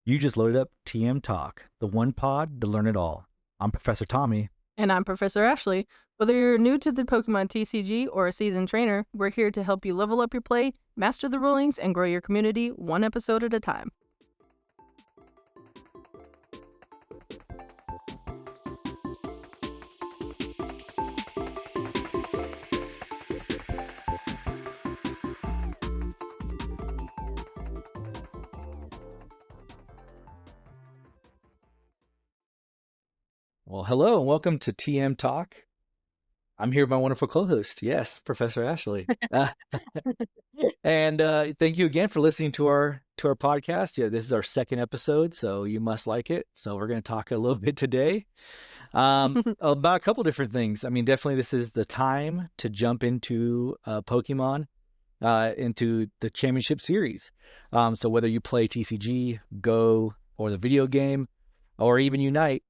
You just loaded up TM Talk, the one pod to learn it all. I'm Professor Tommy. And I'm Professor Ashley. Whether you're new to the Pokemon TCG or a seasoned trainer, we're here to help you level up your play, master the rulings, and grow your community one episode at a time. Well, hello and welcome to TM Talk. I'm here with my wonderful co-host, yes, Professor Ashley. And thank you again for listening to our podcast. Yeah, this is our second episode, so you must like it. So we're going to talk a little bit today about a couple different things. I mean, definitely this is the time to jump into Pokemon, into the championship series. So whether you play TCG, Go, or the video game, or even Unite,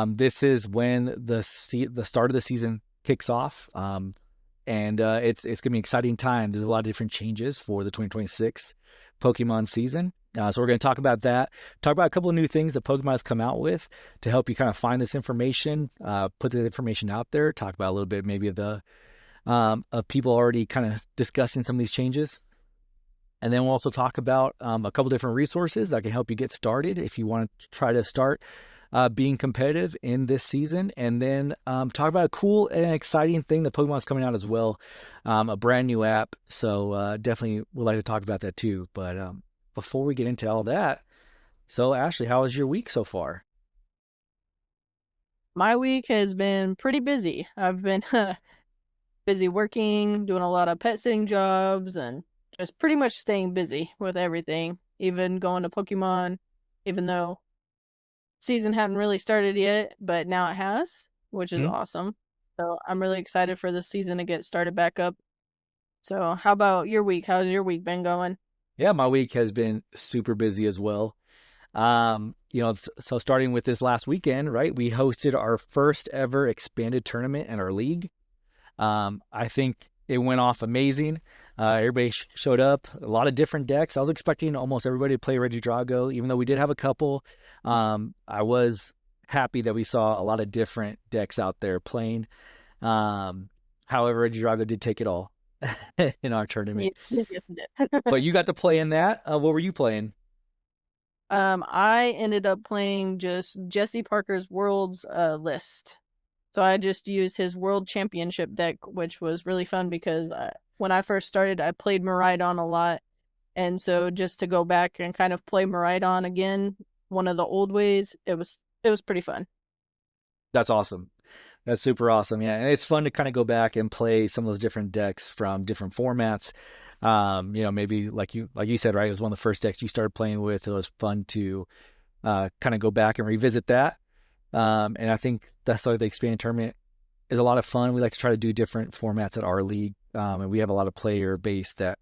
this is when the start of the season kicks off, and it's going to be an exciting time. There's a lot of different changes for the 2026 Pokemon season. So we're going to talk about that, talk about a couple of new things that Pokemon has come out with to help you kind of find this information, put the information out there, talk about a little bit maybe of the of people already kind of discussing some of these changes. And then we'll also talk about a couple different resources that can help you get started if you want to try to start being competitive in this season. And then talk about a cool and exciting thing that Pokemon's coming out as well, a brand new app. So definitely would like to talk about that too. But before we get into all that, so Ashley, how was your week so far? My week has been pretty busy. I've been busy working, doing a lot of pet sitting jobs, and just pretty much staying busy with everything, even going to Pokemon, even though season hadn't really started yet, but now it has, which is awesome. So I'm really excited for this season to get started back up. So how about your week? How's your week been going? Yeah, my week has been super busy as well. So starting with this last weekend, right, we hosted our first ever expanded tournament in our league. I think it went off amazing. Everybody showed up, a lot of different decks. I was expecting almost everybody to play Regidrago, even though we did have a couple. I was happy that we saw a lot of different decks out there playing. However, Regidrago did take it all in our tournament. Yes, it did. But you got to play in that. What were you playing? I ended up playing just Jesse Parker's Worlds list. So I just used his World Championship deck, which was really fun because when I first started, I played Miraidon a lot. And so just to go back and kind of play Miraidon again, one of the old ways, it was pretty fun. That's awesome. That's super awesome. Yeah. And it's fun to kind of go back and play some of those different decks from different formats. Maybe like you said, right, it was one of the first decks you started playing with. It was fun to kind of go back and revisit that. And I think that's why the expanded tournament is a lot of fun. We like to try to do different formats at our league. And we have a lot of player base that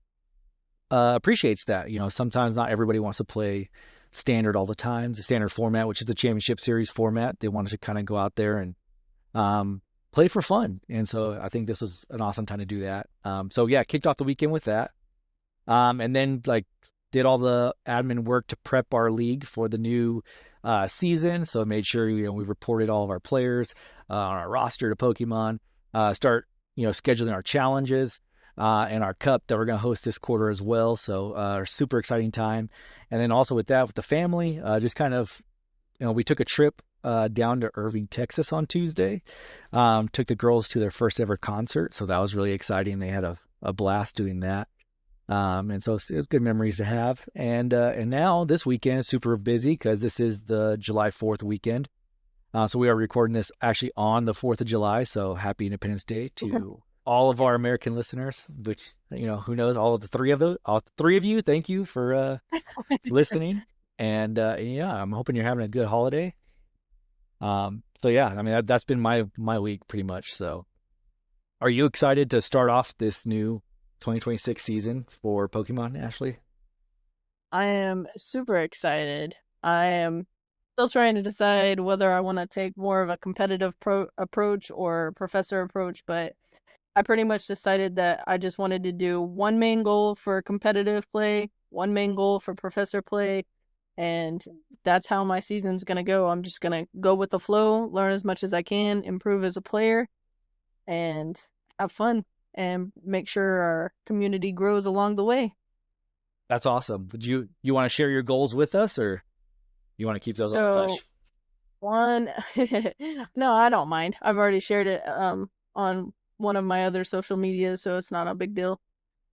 appreciates that. Sometimes not everybody wants to play standard all the time. The standard format, which is the championship series format, they wanted to kind of go out there and play for fun. And so I think this was an awesome time to do that. Kicked off the weekend with that. And then did all the admin work to prep our league for the new season. So made sure we reported all of our players on our roster to Pokemon. Start scheduling our challenges and our cup that we're going to host this quarter as well. So super exciting time. And then also with that, with the family, just kind of we took a trip down to Irving, Texas on Tuesday. Took the girls to their first ever concert, so that was really exciting. They had a blast doing that. And so it's good memories to have. And now this weekend is super busy because this is the July 4th weekend. So we are recording this actually on the 4th of July. So happy Independence Day to all of our American listeners, which, who knows, all three of you. Thank you for listening. And I'm hoping you're having a good holiday. That's been my week pretty much. So are you excited to start off this new 2026 season for Pokemon, Ashley? I am super excited. I am still trying to decide whether I want to take more of a competitive approach or professor approach, but I pretty much decided that I just wanted to do one main goal for competitive play, one main goal for professor play, And that's how my season's going to go. I'm just going to go with the flow, learn as much as I can, improve as a player, and have fun and make sure our community grows along the way. That's awesome. Would you want to share your goals with us, or you want to keep those on the So hush? one, no, I don't mind. I've already shared it on one of my other social medias, so it's not a big deal.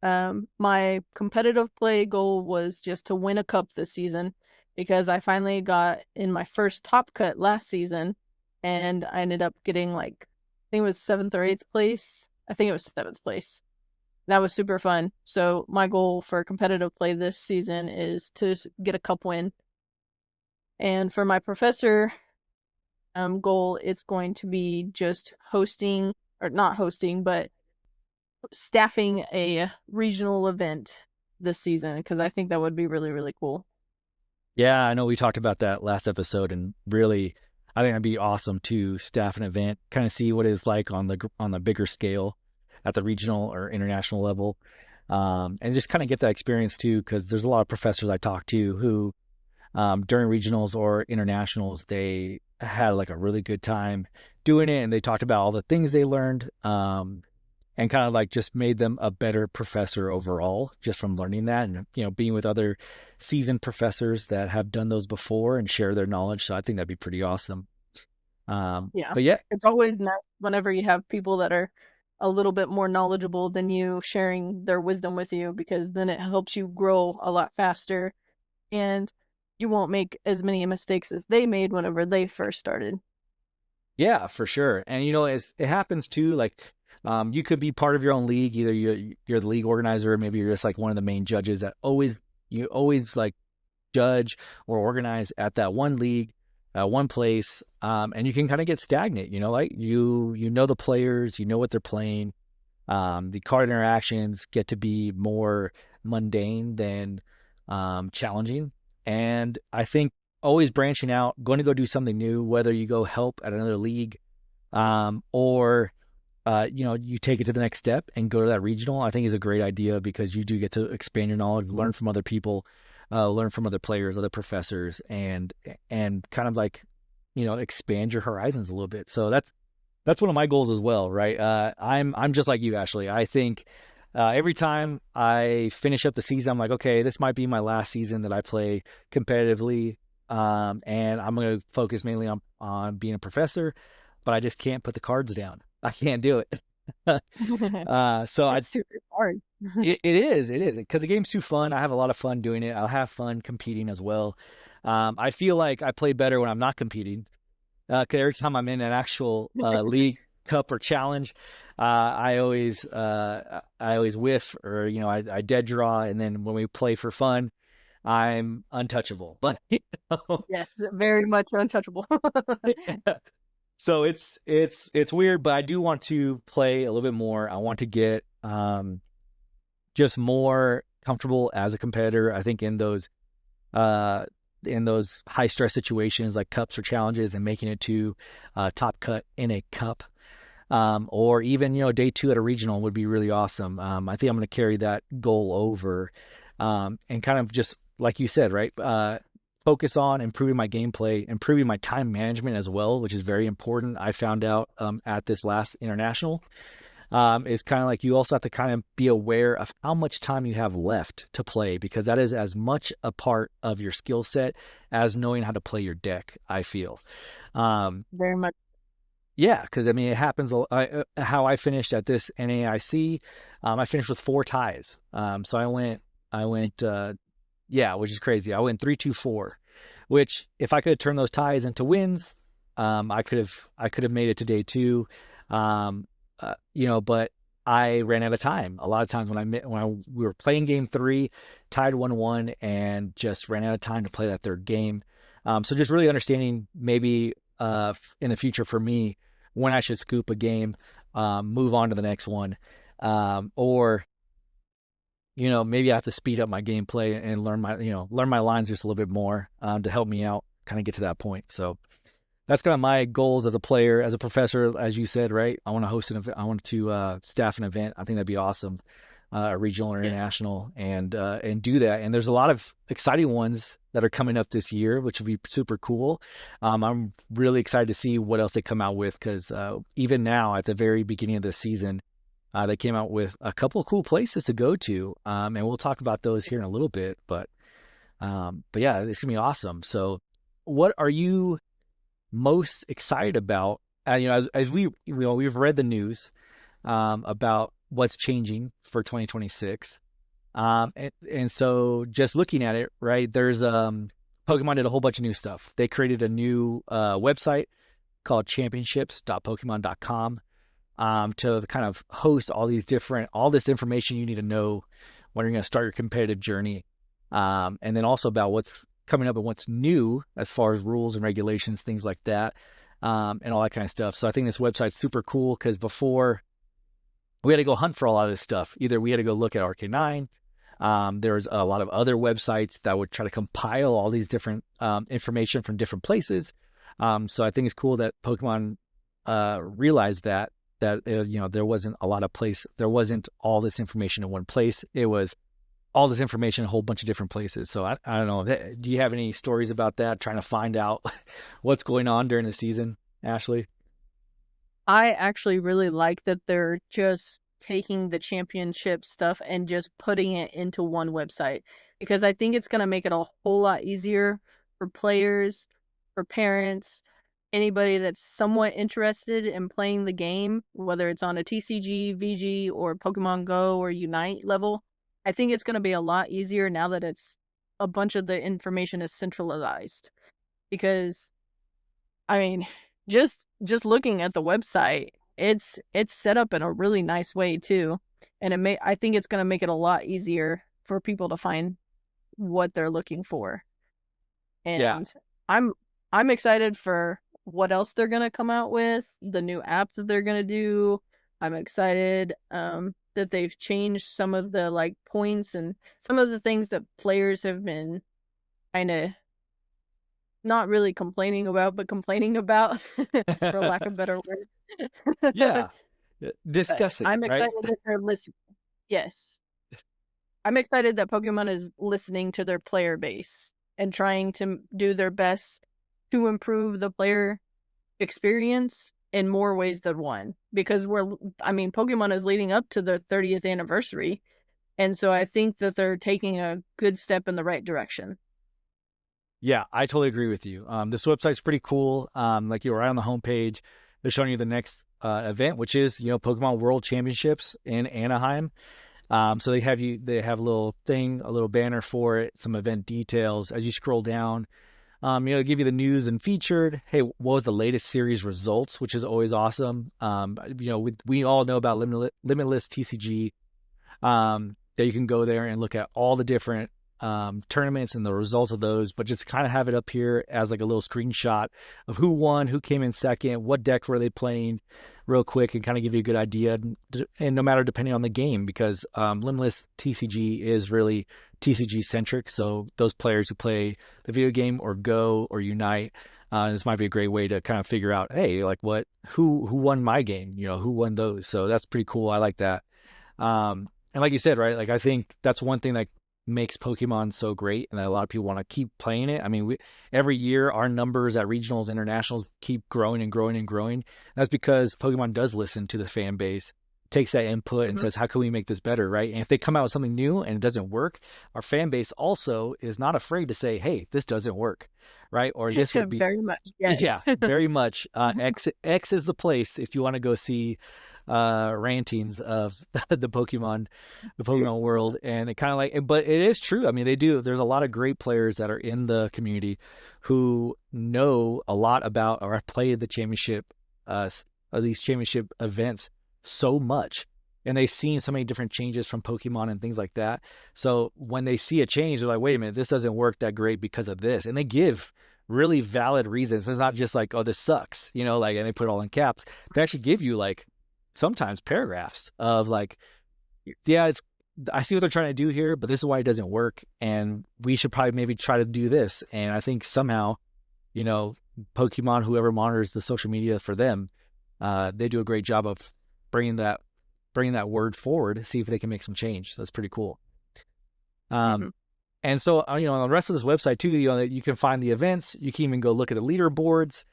My competitive play goal was just to win a cup this season because I finally got in my first top cut last season, and I ended up getting like, I think it was seventh or eighth place. I think it was seventh place. That was super fun. So my goal for competitive play this season is to get a cup win. And for my professor goal, it's going to be just hosting, or not hosting, but staffing a regional event this season because I think that would be really, really cool. Yeah, I know we talked about that last episode, and really, I think that'd be awesome to staff an event, kind of see what it's like on the bigger scale, at the regional or international level, and just kind of get that experience too. Because there's a lot of professors I talk to who, during regionals or internationals, they had like a really good time doing it, and they talked about all the things they learned. And kind of like just made them a better professor overall just from learning that, and being with other seasoned professors that have done those before and share their knowledge. So I think that'd be pretty awesome. Yeah. But yeah. It's always nice whenever you have people that are a little bit more knowledgeable than you sharing their wisdom with you because then it helps you grow a lot faster and you won't make as many mistakes as they made whenever they first started. Yeah, for sure. And it happens too. Like, you could be part of your own league. Either you're the league organizer, or maybe you're just like one of the main judges that you always like judge or organize at that one league, one place, and you can kind of get stagnant. Like you know the players, you know what they're playing. The card interactions get to be more mundane than challenging, and I think always branching out, going to go do something new, whether you go help at another league, or you take it to the next step and go to that regional, I think is a great idea because you do get to expand your knowledge, learn from other people, learn from other players, other professors, and kind of like, expand your horizons a little bit. So that's one of my goals as well, right? I'm just like you, Ashley. I think every time I finish up the season, I'm like, okay, this might be my last season that I play competitively, and I'm going to focus mainly on being a professor, but I just can't put the cards down. I can't do it. So It's super hard. it is because the game's too fun. I have a lot of fun doing it. I'll have fun competing as well. I feel like I play better when I'm not competing. 'Cause every time I'm in an actual league, cup, or challenge, I always whiff, or I dead draw, and then when we play for fun, I'm untouchable. But know, Yes, very much untouchable. so it's weird, but I do want to play a little bit more. I want to get just more comfortable as a competitor. I think uh, in those high stress situations like cups or challenges, and making it to top cut in a cup, or even day two at a regional would be really awesome. I think I'm going to carry that goal over, and kind of just like you said, right? Focus on improving my gameplay, improving my time management as well, which is very important. I found out at this last international, is kind of like you also have to kind of be aware of how much time you have left to play, because that is as much a part of your skill set as knowing how to play your deck, I feel. Very much. Yeah, because I mean, it happens. How I finished at this NAIC, I finished with 4 ties. So I went, yeah, which is crazy. I went 3-2-4, which if I could have turned those ties into wins, I could have made it to day two. But I ran out of time. A lot of times we were playing game three, tied 1-1, and just ran out of time to play that third game. So just really understanding maybe in the future for me when I should scoop a game, move on to the next one, or maybe I have to speed up my gameplay and learn my lines just a little bit more, to help me out, kind of get to that point. So that's kind of my goals as a player, as a professor, as you said, right? I want to host an event. I want to staff an event. I think that'd be awesome. regional or Yes. international, and do that. And there's a lot of exciting ones that are coming up this year, which will be super cool. I'm really excited to see what else they come out with, because even now at the very beginning of the season, they came out with a couple of cool places to go to, and we'll talk about those here in a little bit. But yeah, it's gonna be awesome. So, what are you most excited about? As we we've read the news about what's changing for 2026, and so just looking at it, right? There's Pokemon did a whole bunch of new stuff. They created a new website called championships.pokemon.com, to kind of host all this information you need to know when you're going to start your competitive journey, and then also about what's coming up and what's new as far as rules and regulations, things like that, and all that kind of stuff. So I think this website's super cool, because before we had to go hunt for a lot of this stuff. Either we had to go look at RK9. There was a lot of other websites that would try to compile all these different information from different places. So I think it's cool that Pokemon realized that there wasn't all this information in one place. It was all this information in a whole bunch of different places. So I don't know. Do you have any stories about that? Trying to find out what's going on during the season, Ashley? I actually really like that they're just taking the championship stuff and just putting it into one website, because I think it's going to make it a whole lot easier for players, for parents, anybody that's somewhat interested in playing the game, whether it's on a TCG, VG, or Pokemon Go or Unite level. I think it's going to be a lot easier now that it's a bunch of the information is centralized, because I mean, just looking at the website, it's set up in a really nice way too. And I think it's going to make it a lot easier for people to find what they're looking for. Yeah. And I'm excited for what else they're going to come out with, the new apps that they're going to do. I'm excited that they've changed some of the like points and some of the things that players have been kind of not really complaining about, but complaining about, for lack of a better word. Yeah. But Discussing, I'm right? excited that they're listening. Yes. I'm excited that Pokemon is listening to their player base and trying to do their best to improve the player experience in more ways than one. Because Pokemon is leading up to their 30th anniversary. And so I think that they're taking a good step in the right direction. Yeah, I totally agree with you. This website's pretty cool. Like you're right on the homepage, they're showing you the next event, which is Pokemon World Championships in Anaheim. So they have a little thing, a little banner for it, some event details. As you scroll down, give you the news and featured. Hey, what was the latest series results, which is always awesome. We all know about Limitless TCG. That you can go there and look at all the different tournaments and the results of those, but just kind of have it up here as like a little screenshot of who won, who came in second, what deck were they playing, real quick, and kind of give you a good idea. And no matter depending on the game, because Limitless TCG is really TCG centric, so those players who play the video game or Go or Unite, this might be a great way to kind of figure out, hey, like who won my game, who won those. So that's pretty cool. I like that. And like you said, right, like I think that's one thing that makes Pokemon so great, and that a lot of people want to keep playing it. I mean, every year our numbers at regionals, internationals keep growing and growing and growing. That's because Pokemon does listen to the fan base, takes that input and says, how can we make this better, right? And if they come out with something new and it doesn't work, our fan base also is not afraid to say, hey, this doesn't work, right? Or this would be very much. Yes. yeah, very much. X is the place if you want to go see rantings of the Pokemon world. And it kind of but it is true. I mean, there's a lot of great players that are in the community who know a lot about or have played the championship these championship events so much, and they've seen so many different changes from Pokemon and things like that. So when they see a change, they're like, wait a minute, this doesn't work that great because of this, and they give really valid reasons. It's not just like, oh, this sucks, and they put it all in caps. They actually give you like sometimes paragraphs of like, yeah, I see what they're trying to do here, but this is why it doesn't work, and we should probably maybe try to do this. And I think somehow, Pokemon, whoever monitors the social media for them, they do a great job of bringing that bringing that word forward, see if they can make some change. So that's pretty cool. Mm-hmm. And so, on the rest of this website too, you can find the events. You can even go look at the leaderboards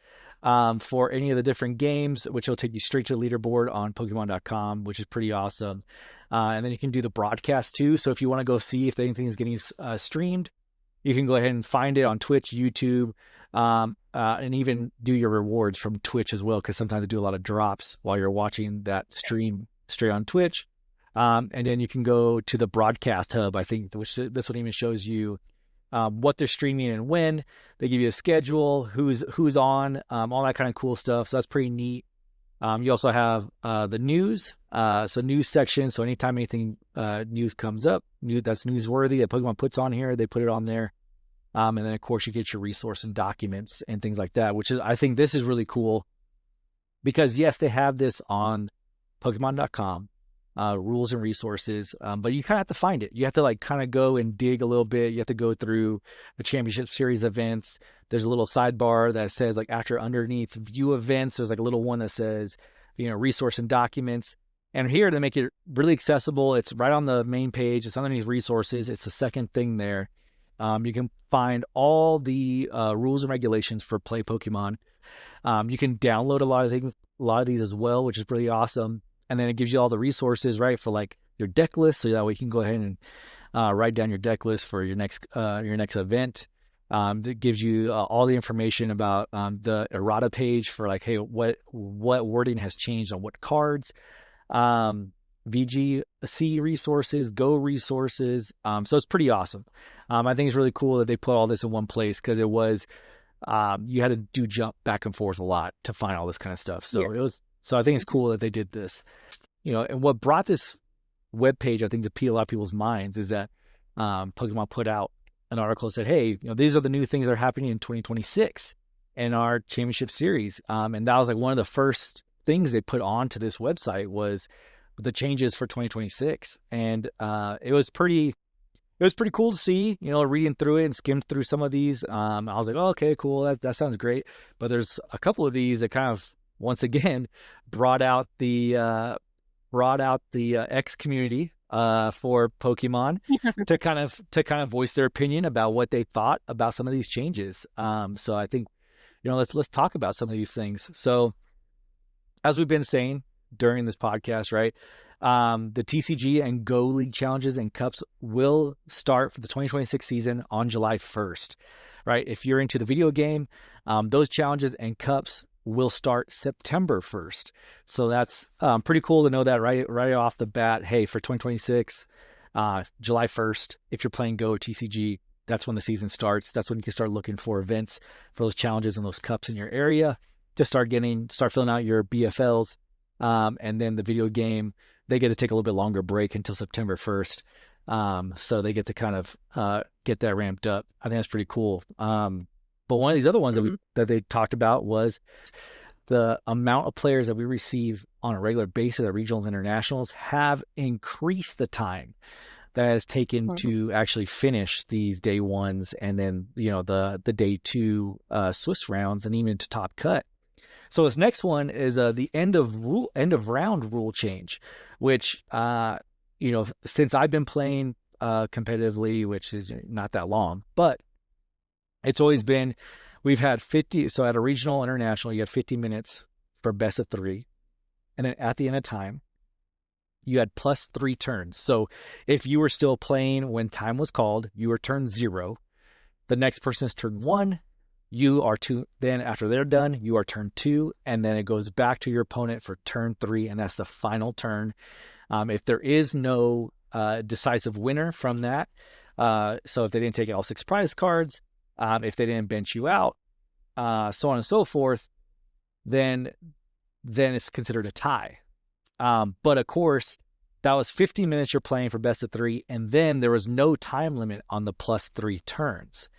for any of the different games, which will take you straight to the leaderboard on Pokemon.com, which is pretty awesome. And then you can do the broadcast too. So if you want to go see if anything is getting streamed, you can go ahead and find it on Twitch, YouTube, and even do your rewards from Twitch as well, because sometimes they do a lot of drops while you're watching that stream straight on Twitch. And then you can go to the broadcast hub, I think, which this one even shows you what they're streaming and when. They give you a schedule, who's on, all that kind of cool stuff. So that's pretty neat. You also have the news, so news section. So anytime anything news comes up, that's newsworthy that Pokemon puts on here, they put it on there. And then, of course, you get your resource and documents and things like that, which is, I think this is really cool because, yes, they have this on Pokemon.com. Rules and resources, but you kind of have to find it. You have to like kind of go and dig a little bit. You have to go through the Championship Series events. There's a little sidebar that says like after underneath view events, there's like a little one that says, resource and documents. And here they make it really accessible. It's right on the main page. It's underneath resources. It's the second thing there. You can find all the rules and regulations for play Pokemon. You can download a lot of these as well, which is pretty awesome. And then it gives you all the resources, right, for like your deck list, so that way you can go ahead and write down your deck list for your next event. It gives you all the information about the errata page for like, hey, what wording has changed on what cards, VGC resources, Go resources. So it's pretty awesome. I think it's really cool that they put all this in one place because it was you had to jump back and forth a lot to find all this kind of stuff. So it was. So I think it's cool that they did this, and what brought this webpage, I think, to a lot of people's minds is that Pokemon put out an article that said, hey, these are the new things that are happening in 2026 in our Championship Series. And that was like one of the first things they put onto this website was the changes for 2026. And it was pretty cool to see, reading through it and skimmed through some of these. I was like, oh, okay, cool. That sounds great. But there's a couple of these that kind of, once again, brought out the X community for Pokemon to kind of voice their opinion about what they thought about some of these changes. So I think, let's talk about some of these things. So as we've been saying during this podcast, right, the TCG and Go League challenges and cups will start for the 2026 season on July 1st, right? If you're into the video game, those challenges and cups will start September 1st. So that's pretty cool to know that right off the bat. Hey, for 2026, July 1st, if you're playing Go or TCG, that's when the season starts. That's when you can start looking for events for those challenges and those cups in your area to start filling out your BFLs. And then the video game, they get to take a little bit longer break until September 1st. So they get to kind of get that ramped up. I think that's pretty cool. But one of these other ones that they talked about was the amount of players that we receive on a regular basis at regionals and internationals have increased the time that has taken to actually finish these day ones and then, the day two Swiss rounds and even to top cut. So this next one is the end of round rule change, which, since I've been playing competitively, which is not that long, but it's always been, we've had 50. So at a regional international, you had 50 minutes for best of 3. And then at the end of time, you had +3 turns. So if you were still playing when time was called, you were turn 0. The next person's turn 1. You are 2. Then after they're done, you are turn 2. And then it goes back to your opponent for turn 3. And that's the final turn. If there is no decisive winner from that, so if they didn't take all 6 prize cards, if they didn't bench you out, so on and so forth, then it's considered a tie. But of course, that was 50 minutes you're playing for best of 3, and then there was no time limit on the +3 turns.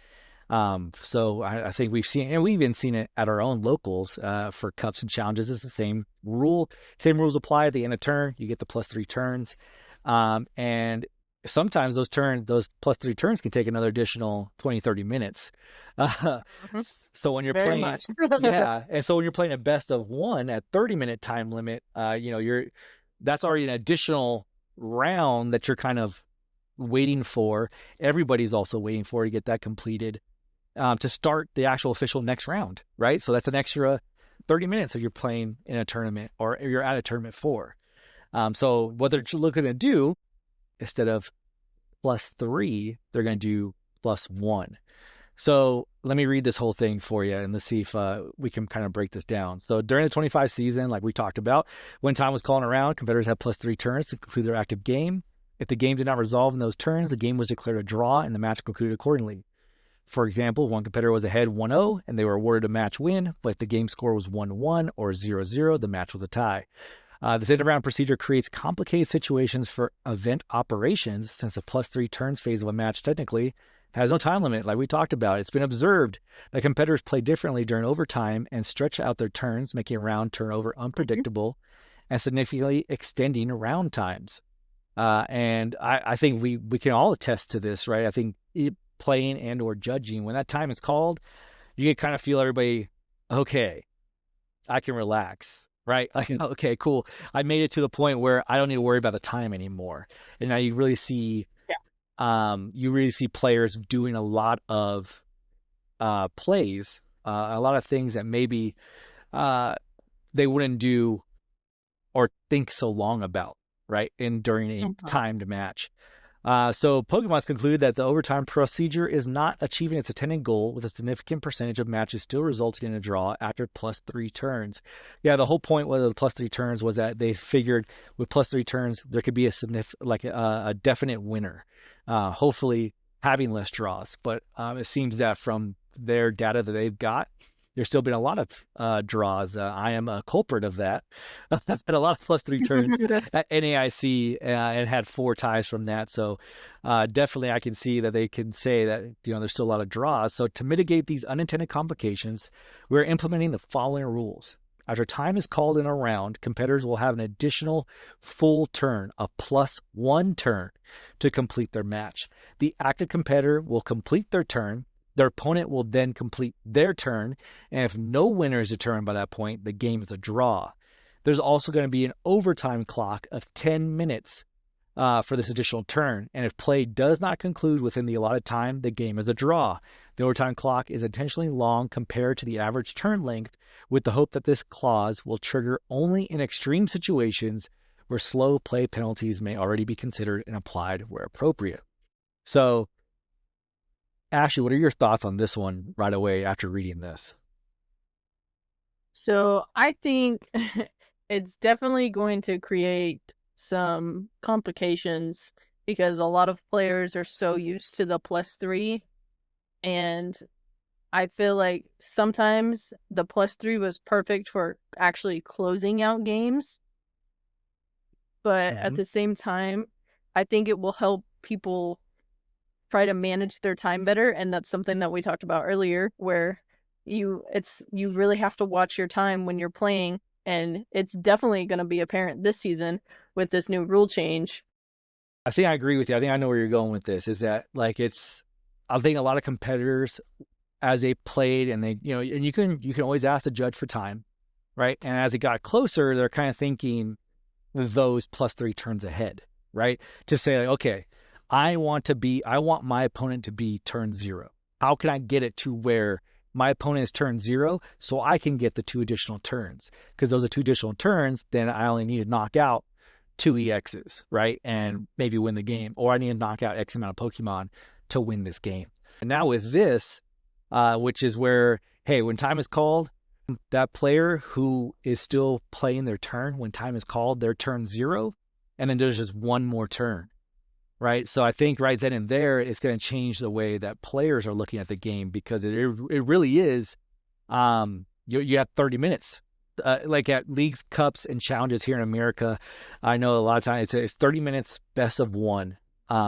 So I think we've even seen it at our own locals for cups and challenges. It's the same rule. Same rules apply at the end of turn. You get the +3 turns. And sometimes those +3 turns can take another additional 20, 30 minutes. So when you're Very playing, much. yeah. And so when you're playing a best of 1 at 30-minute time limit, that's already an additional round that you're kind of waiting for. Everybody's also waiting for to get that completed to start the actual official next round, right? So that's an extra 30 minutes if you're playing in a tournament or you're at a tournament for. So what they're looking to do, instead of +3, they're going to do +1. So let me read this whole thing for you and let's see if we can kind of break this down. So during the 25 season, like we talked about, when time was calling around, competitors had +3 turns to conclude their active game. If the game did not resolve in those turns, the game was declared a draw and the match concluded accordingly. For example, if one competitor was ahead 1-0 and they were awarded a match win, but if the game score was 1-1 or 0-0, the match was a tie. This end-around procedure creates complicated situations for event operations since the +3 turns phase of a match technically has no time limit, like we talked about. It's been observed that competitors play differently during overtime and stretch out their turns, making a round turnover unpredictable and significantly extending round times. And I think we can all attest to this, right? I think playing and or judging, when that time is called, you can kind of feel everybody, okay, I can relax, right? Like, okay, cool. I made it to the point where I don't need to worry about the time anymore. And now you really see, players doing a lot of plays, a lot of things that maybe they wouldn't do or think so long about, right? During a timed match. So Pokemon's concluded that the overtime procedure is not achieving its intended goal, with a significant percentage of matches still resulting in a draw after +3 turns. Yeah, the whole point with the +3 turns was that they figured with +3 turns there could be a definite winner, hopefully having less draws. But it seems that from their data that they've got, there's still been a lot of draws. I am a culprit of that. That's been a lot of +3 turns at NAIC and had 4 ties from that. So definitely I can see that they can say that, there's still a lot of draws. So to mitigate these unintended complications, we're implementing the following rules. After time is called in a round, competitors will have an additional full turn, a +1 turn, to complete their match. The active competitor will complete their turn. Their opponent will then complete their turn, and if no winner is determined by that point, the game is a draw. There's also going to be an overtime clock of 10 minutes for this additional turn, and if play does not conclude within the allotted time, the game is a draw. The overtime clock is intentionally long compared to the average turn length, with the hope that this clause will trigger only in extreme situations where slow play penalties may already be considered and applied where appropriate. So, Ashley, what are your thoughts on this one right away after reading this? So I think it's definitely going to create some complications because a lot of players are so used to the +3, and I feel like sometimes the +3 was perfect for actually closing out games, but at the same time, I think it will help people try to manage their time better, and that's something that we talked about earlier, where you really have to watch your time when you're playing, and it's definitely going to be apparent this season with this new rule change. I think I agree with you. I think I know where you're going with this. Is that I think a lot of competitors, as they played, and they, and you can always ask the judge for time, right? And as it got closer, they're kind of thinking those +3 turns ahead, right? To say like, okay, I want my opponent to be turn 0. How can I get it to where my opponent is turn 0 so I can get the 2 additional turns? Because those are 2 additional turns, then I only need to knock out 2 EXs, right? And maybe win the game. Or I need to knock out X amount of Pokemon to win this game. And now with this, which is where, hey, when time is called, that player who is still playing their turn, when time is called, their turn 0, and then there's just one more turn. Right. So I think right then and there, it's going to change the way that players are looking at the game, because it really is. You have 30 minutes, like at leagues, cups, and challenges here in America. I know a lot of times it's 30 minutes, best of 1,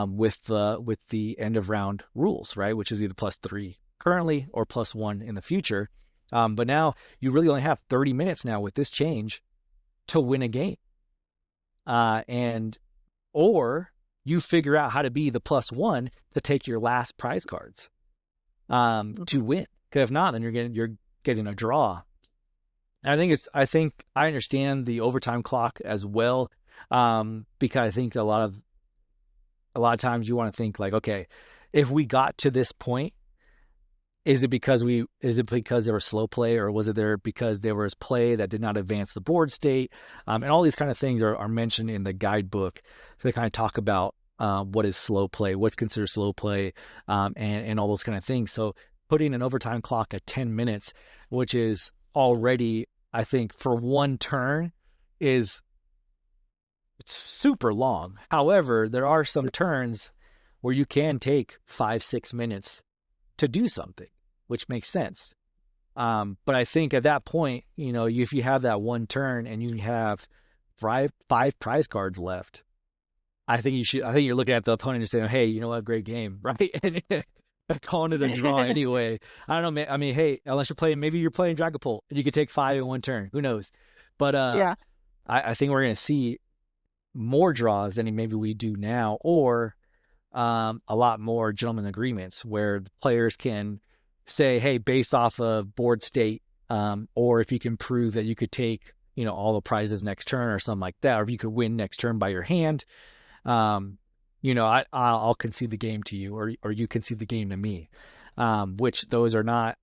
with the end of round rules, right? Which is either +3 currently or +1 in the future. But now you really only have 30 minutes now with this change to win a game, or you figure out how to be the +1 to take your last prize cards to win. Because if not, then you're getting a draw. And I think I understand the overtime clock as well. Because I think a lot of times you want to think like, okay, if we got to this point, is it because there was slow play, or was it there because there was play that did not advance the board state? And all these kind of things are mentioned in the guidebook. So they kind of talk about what is slow play, what's considered slow play, and all those kind of things. So putting an overtime clock at 10 minutes, which is already, I think, for one turn, is super long. However, there are some turns where you can take 5-6 minutes to do something, which makes sense. But I think at that point, if you have that one turn and you have five prize cards left, I think you're looking at the opponent and saying, "Hey, you know what? Great game, right?" And calling it a draw anyway. I don't know, man. I mean, hey, unless maybe you're playing Dragapult and you could take 5 in one turn. Who knows? But Yeah. I think we're going to see more draws than maybe we do now, or a lot more gentleman agreements where the players can say, hey, based off of board state, or if you can prove that you could take, all the prizes next turn or something like that, or if you could win next turn by your hand, I'll concede the game to you, or you concede the game to me, which those are not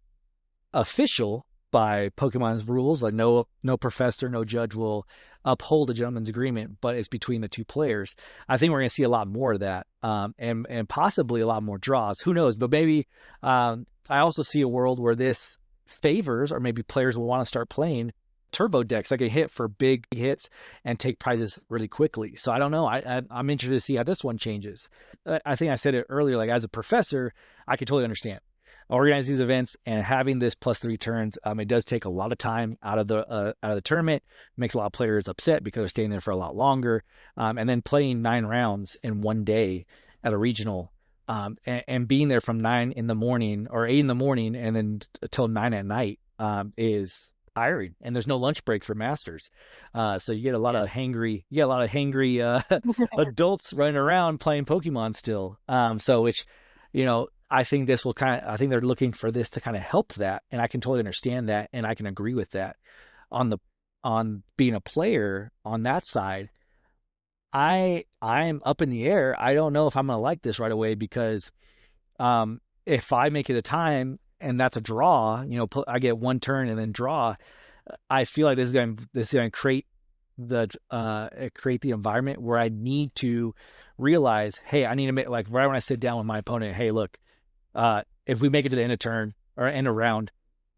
official by Pokemon's rules. Like no professor, no judge will uphold a gentleman's agreement, but it's between the two players. I think we're going to see a lot more of that, and possibly a lot more draws. Who knows? But maybe I also see a world where this favors, or maybe players will want to start playing turbo decks that can hit for big hits and take prizes really quickly. So I don't know. I'm interested to see how this one changes. I think I said it earlier, like as a professor, I can totally understand organizing these events and having this +3 turns. It does take a lot of time out of the tournament. It makes a lot of players upset because they're staying there for a lot longer. And then playing 9 rounds in one day at a regional, and being there from 9 in the morning or 8 in the morning and then until 9 at night, is tiring. And there's no lunch break for masters. So you get a lot of hangry adults running around playing Pokemon still. So which, I think they're looking for this to kind of help that. And I can totally understand that. And I can agree with that. On being a player on that side, I'm up in the air. I don't know if I'm going to like this right away, because if I make it a time and that's a draw, I get one turn and then draw, I feel like this is going to create the environment where I need to realize, hey, I need to make, like, right when I sit down with my opponent, hey, look, if we make it to the end of turn or end of round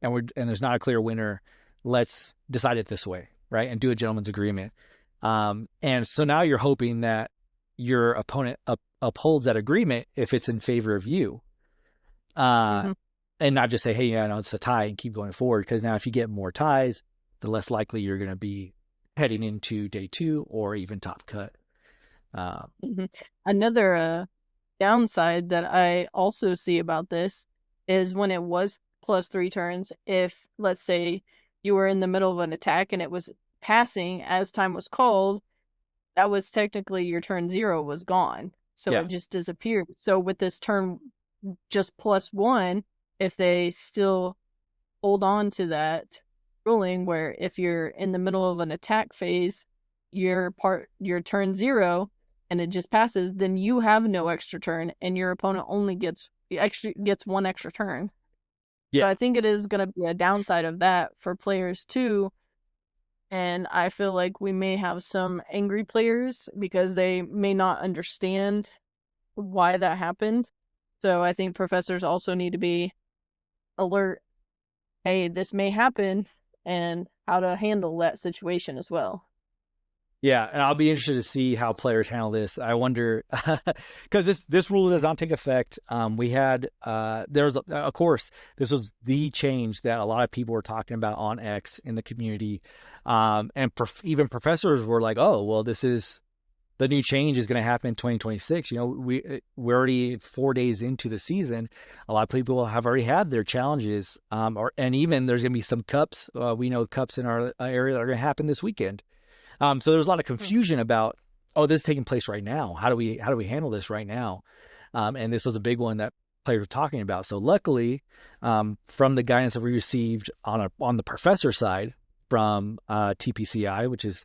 and there's not a clear winner, let's decide it this way, right? And do a gentleman's agreement. And so now you're hoping that your opponent upholds that agreement if it's in favor of you. And not just say, hey, yeah, no, it's a tie and keep going forward. Because now if you get more ties, the less likely you're going to be heading into day 2 or even top cut. Another downside that I also see about this is when it was +3 turns, if, let's say, you were in the middle of an attack and it was passing as time was called, that was technically your turn 0 was gone. So Yeah. it just disappeared. So with this turn just +1, if they still hold on to that ruling where if you're in the middle of an attack phase, your turn 0 and it just passes, then you have no extra turn and your opponent only gets one extra turn. Yeah. So I think it is going to be a downside of that for players too. And I feel like we may have some angry players because they may not understand why that happened. So I think professors also need to be alert, hey, this may happen, and how to handle that situation as well. Yeah, and I'll be interested to see how players handle this. I wonder, because this rule does not take effect. We had of course, this was the change that a lot of people were talking about on X in the community, and even professors were like, "Oh, well, this is the new change is going to happen in 2026." We're already 4 days into the season. A lot of people have already had their challenges, and even there's going to be some cups. We know cups in our area that are going to happen this weekend. So there's a lot of confusion about, oh, this is taking place right now. How do we handle this right now? And this was a big one that players were talking about. So luckily, from the guidance that we received on the professor side from TPCI, which is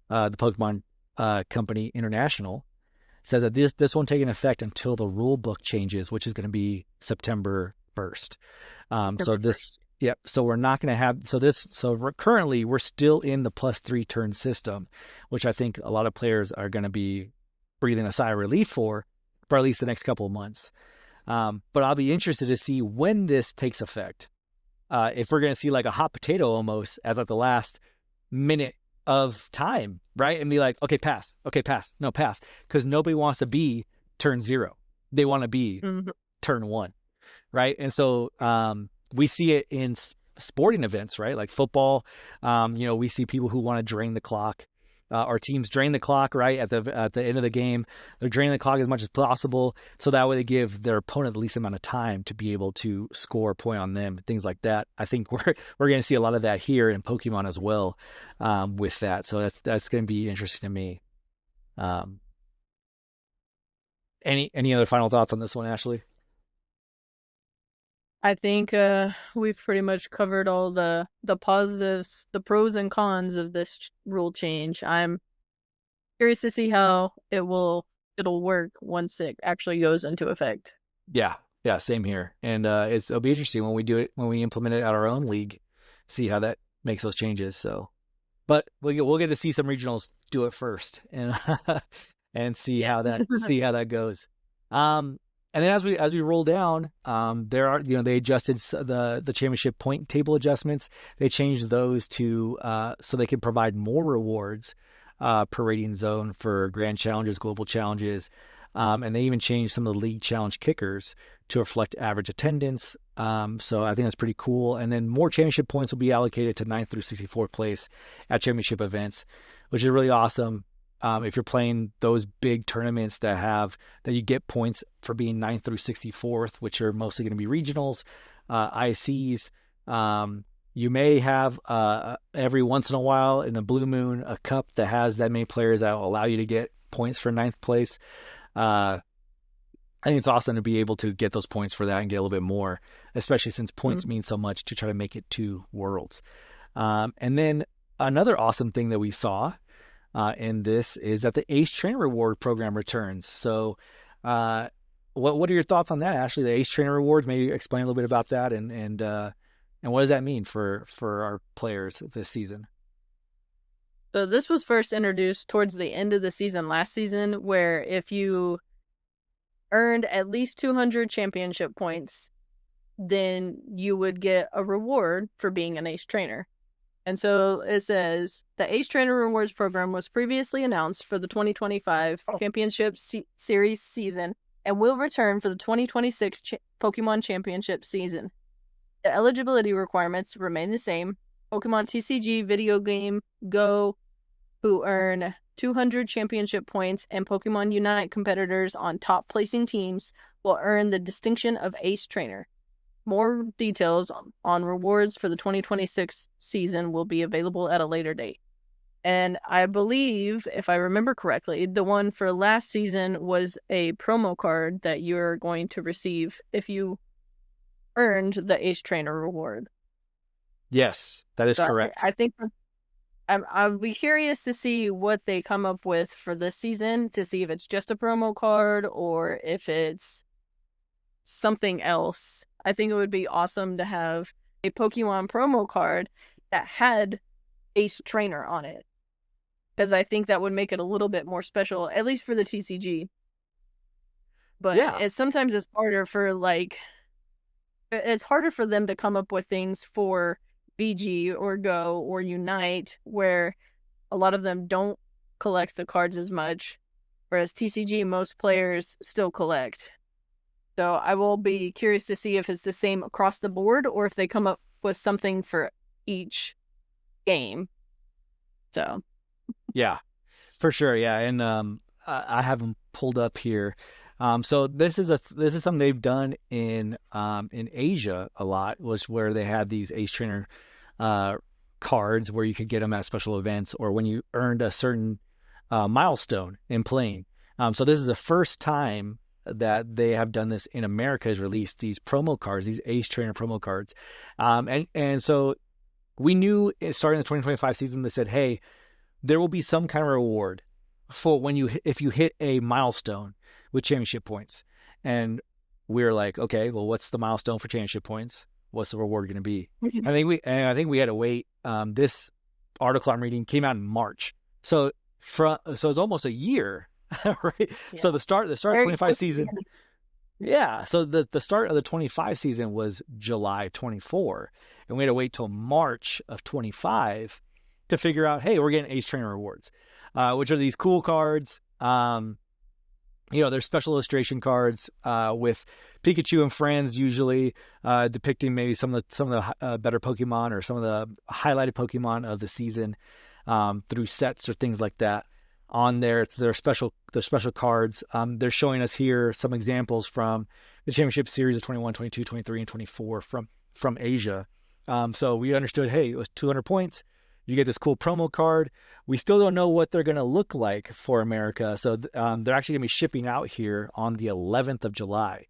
the Pokemon company, International, says that this won't take an effect until the rule book changes, which is going to be September 1st. So September this, 1st. yeah, so we're not going to have, currently we're still in the +3 turn system, which I think a lot of players are going to be breathing a sigh of relief for at least the next couple of months. But I'll be interested to see when this takes effect. If we're going to see like a hot potato almost at like the last minute of time, right? And be like, okay, pass, no, pass. Because nobody wants to be turn 0. They want to be turn 1, right? And so we see it in sporting events, right? Like football, we see people who want to drain the clock. Our teams drain the clock, right, at the end of the game. They're draining the clock as much as possible, so that way they give their opponent the least amount of time to be able to score a point on them, things like that. I think we're going to see a lot of that here in Pokemon as well, with that. So that's going to be interesting to me. Any other final thoughts on this one, Ashley? I think we've pretty much covered all the positives, the pros and cons of this rule change. I'm curious to see how it'll work once it actually goes into effect. Yeah, same here. And it'll be interesting when we implement it at our own league, see how that makes those changes. So, but we'll get to see some regionals do it first, and and see how that goes. And then as we roll down, there are, they adjusted the championship point table adjustments. They changed those to so they can provide more rewards per rating zone for grand challenges, global challenges, and they even changed some of the league challenge kickers to reflect average attendance. So I think that's pretty cool. And then more championship points will be allocated to 9th through 64th place at championship events, which is really awesome. If you're playing those big tournaments that you get points for being 9th through 64th, which are mostly going to be regionals, ICs, you may have every once in a while in a blue moon a cup that has that many players that will allow you to get points for 9th place. I think it's awesome to be able to get those points for that and get a little bit more, especially since points mean so much to try to make it to Worlds. And then another awesome thing that we saw in this is that the Ace Trainer Reward program returns. So what are your thoughts on that, Ashley? The Ace Trainer Rewards, maybe explain a little bit about that and what does that mean for our players this season? So this was first introduced towards the end of the season last season, where if you earned at least 200 championship points, then you would get a reward for being an Ace Trainer. And so it says, the Ace Trainer Rewards program was previously announced for the 2025 Championship Series season and will return for the 2026 Pokemon Championship season. The eligibility requirements remain the same. Pokemon TCG Video Game Go, who earn 200 championship points, and Pokemon Unite competitors on top placing teams will earn the distinction of Ace Trainer. More details on rewards for the 2026 season will be available at a later date. And I believe, if I remember correctly, the one for last season was a promo card that you're going to receive if you earned the Ace Trainer reward. Yes, that is correct. I think I'll be curious to see what they come up with for this season, to see if it's just a promo card or if it's something else. I think it would be awesome to have a Pokemon promo card that had Ace Trainer on it, because I think that would make it a little bit more special, at least for the TCG. But yeah, sometimes it's harder for them to come up with things for VG or Go or Unite, where a lot of them don't collect the cards as much, whereas TCG, most players still collect. So I will be curious to see if it's the same across the board or if they come up with something for each game. So, yeah, for sure. Yeah. And I have them pulled up here. So this is something they've done in Asia a lot, was where they had these Ace Trainer cards where you could get them at special events or when you earned a certain milestone in playing. So this is the first time that they have done this in America, has released these promo cards, these Ace Trainer promo cards. And so we knew starting the 2025 season, they said, hey, there will be some kind of reward for if you hit a milestone with championship points. And we were like, okay, well, what's the milestone for championship points? What's the reward going to be? I think we had to wait. This article I'm reading came out in March, so it's almost a year, right? Yeah. So the start of 25 season. Yeah, so the start of the 25 season was July 24, and we had to wait till March of 25 to figure out, hey, we're getting Ace Trainer rewards, which are these cool cards. They're special illustration cards with Pikachu and friends, usually depicting maybe some of the better Pokemon or some of the highlighted Pokemon of the season through sets or things like that. On their special cards. They're showing us here some examples from the championship series of 21, 22, 23, and 24 from Asia. So we understood, hey, it was 200 points. You get this cool promo card. We still don't know what they're going to look like for America. So they're actually going to be shipping out here on the 11th of July.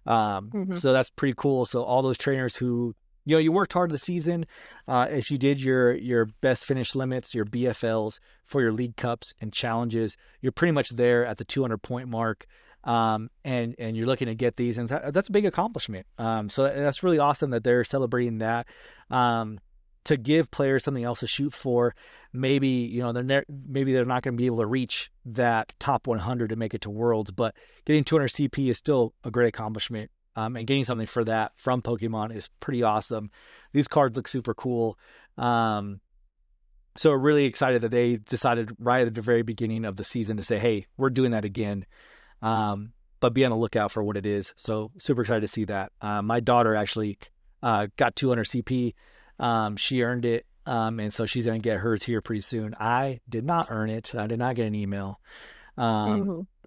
So that's pretty cool. So all those trainers who, you worked hard this season. If you did your best finish limits, your BFLs for your league cups and challenges, you're pretty much there at the 200 point mark. And you're looking to get these, and that's a big accomplishment. So that's really awesome that they're celebrating that. To give players something else to shoot for. Maybe, maybe they're not going to be able to reach that top 100 to make it to Worlds, but getting 200 CP is still a great accomplishment. And getting something for that from Pokemon is pretty awesome. These cards look super cool. So we're really excited that they decided right at the very beginning of the season to say, hey, we're doing that again. But be on the lookout for what it is. So super excited to see that. My daughter actually got 200 CP. She earned it. And so she's going to get hers here pretty soon. I did not earn it. I did not get an email.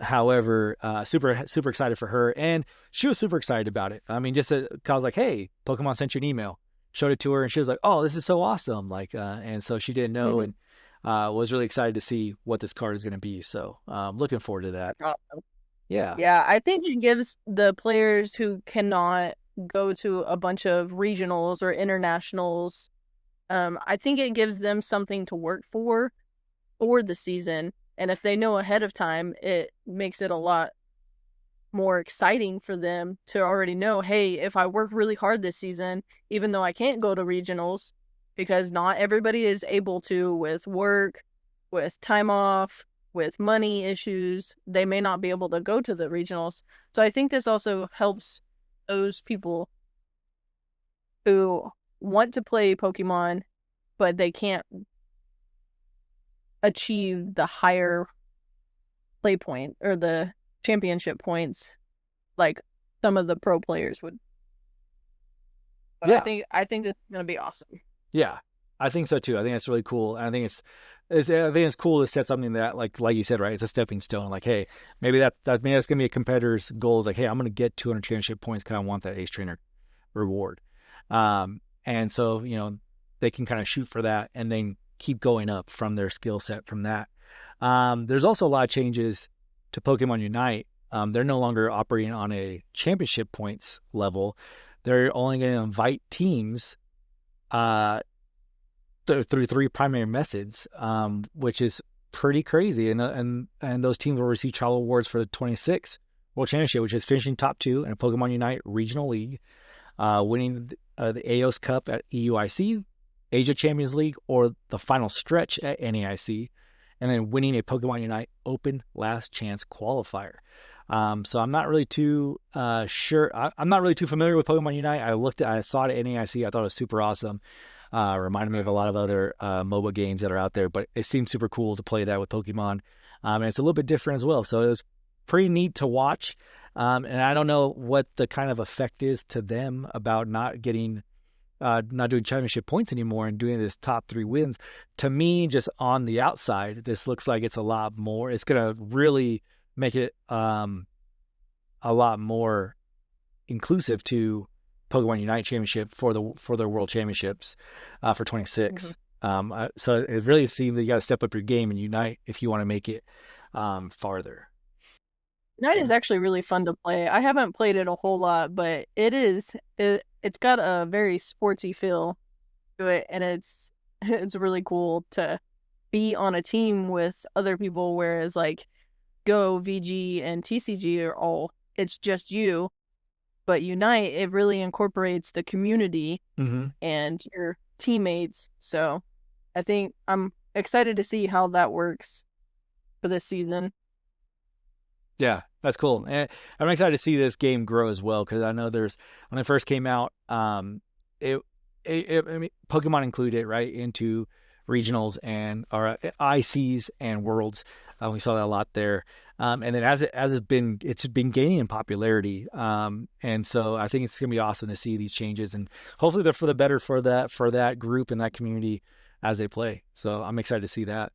However, super excited for her, and she was super excited about it. I mean, just I was like, hey, Pokemon sent you an email, showed it to her, and she was like, oh, this is so awesome. Like, and so she didn't know and was really excited to see what this card is going to be. So, looking forward to that. Awesome. Yeah. Yeah. I think it gives the players who cannot go to a bunch of regionals or internationals, I think it gives them something to work for the season. And if they know ahead of time, it makes it a lot more exciting for them to already know, hey, if I work really hard this season, even though I can't go to regionals, because not everybody is able to with work, with time off, with money issues, they may not be able to go to the regionals. So I think this also helps those people who want to play Pokemon, but they can't achieve the higher play point or the championship points like some of the pro players would. But yeah. I think it's going to be awesome. Yeah, I think so too. I think it's really cool. And I think it's cool to set something that like you said, right? It's a stepping stone. Like, hey, maybe that's going to be a competitor's goal. Is like, hey, I'm going to get 200 championship points because I want that Ace Trainer reward. And so, they can kind of shoot for that and then keep going up from their skill set from that. There's also a lot of changes to Pokemon Unite. They're no longer operating on a championship points level. They're only going to invite teams through 3 primary methods, which is pretty crazy. And those teams will receive travel awards for the 26th World Championship, which is finishing top 2 in a Pokemon Unite Regional League, winning the AOS Cup at EUIC, Asia Champions League, or the final stretch at NAIC, and then winning a Pokemon Unite Open Last Chance qualifier. So I'm not really too sure. I'm not really too familiar with Pokemon Unite. I saw it at NAIC. I thought it was super awesome. Reminded me of a lot of other MOBA games that are out there, but it seemed super cool to play that with Pokemon. And it's a little bit different as well. So it was pretty neat to watch. And I don't know what the kind of effect is to them about not doing championship points anymore and doing this top 3 wins. To me, just on the outside, this looks like it's a lot more. It's going to really make it a lot more inclusive to Pokemon Unite Championship for their World Championships for 26. So it really seems that you got to step up your game and Unite if you want to make it farther. Unite is actually really fun to play. I haven't played it a whole lot, but it's got a very sportsy feel to it, and it's really cool to be on a team with other people, whereas like Go, VG, and TCG are all, it's just you. But Unite, it really incorporates the community Mm-hmm. and your teammates. So I think I'm excited to see how that works for this season. Yeah, that's cool. And I'm excited to see this game grow as well because I know when it first came out, it, I mean, Pokemon included right into regionals and or ICs and worlds. We saw that a lot there. And then it's been gaining in popularity. And so I think it's gonna be awesome to see these changes, and hopefully they're for the better for that group and that community as they play. So I'm excited to see that.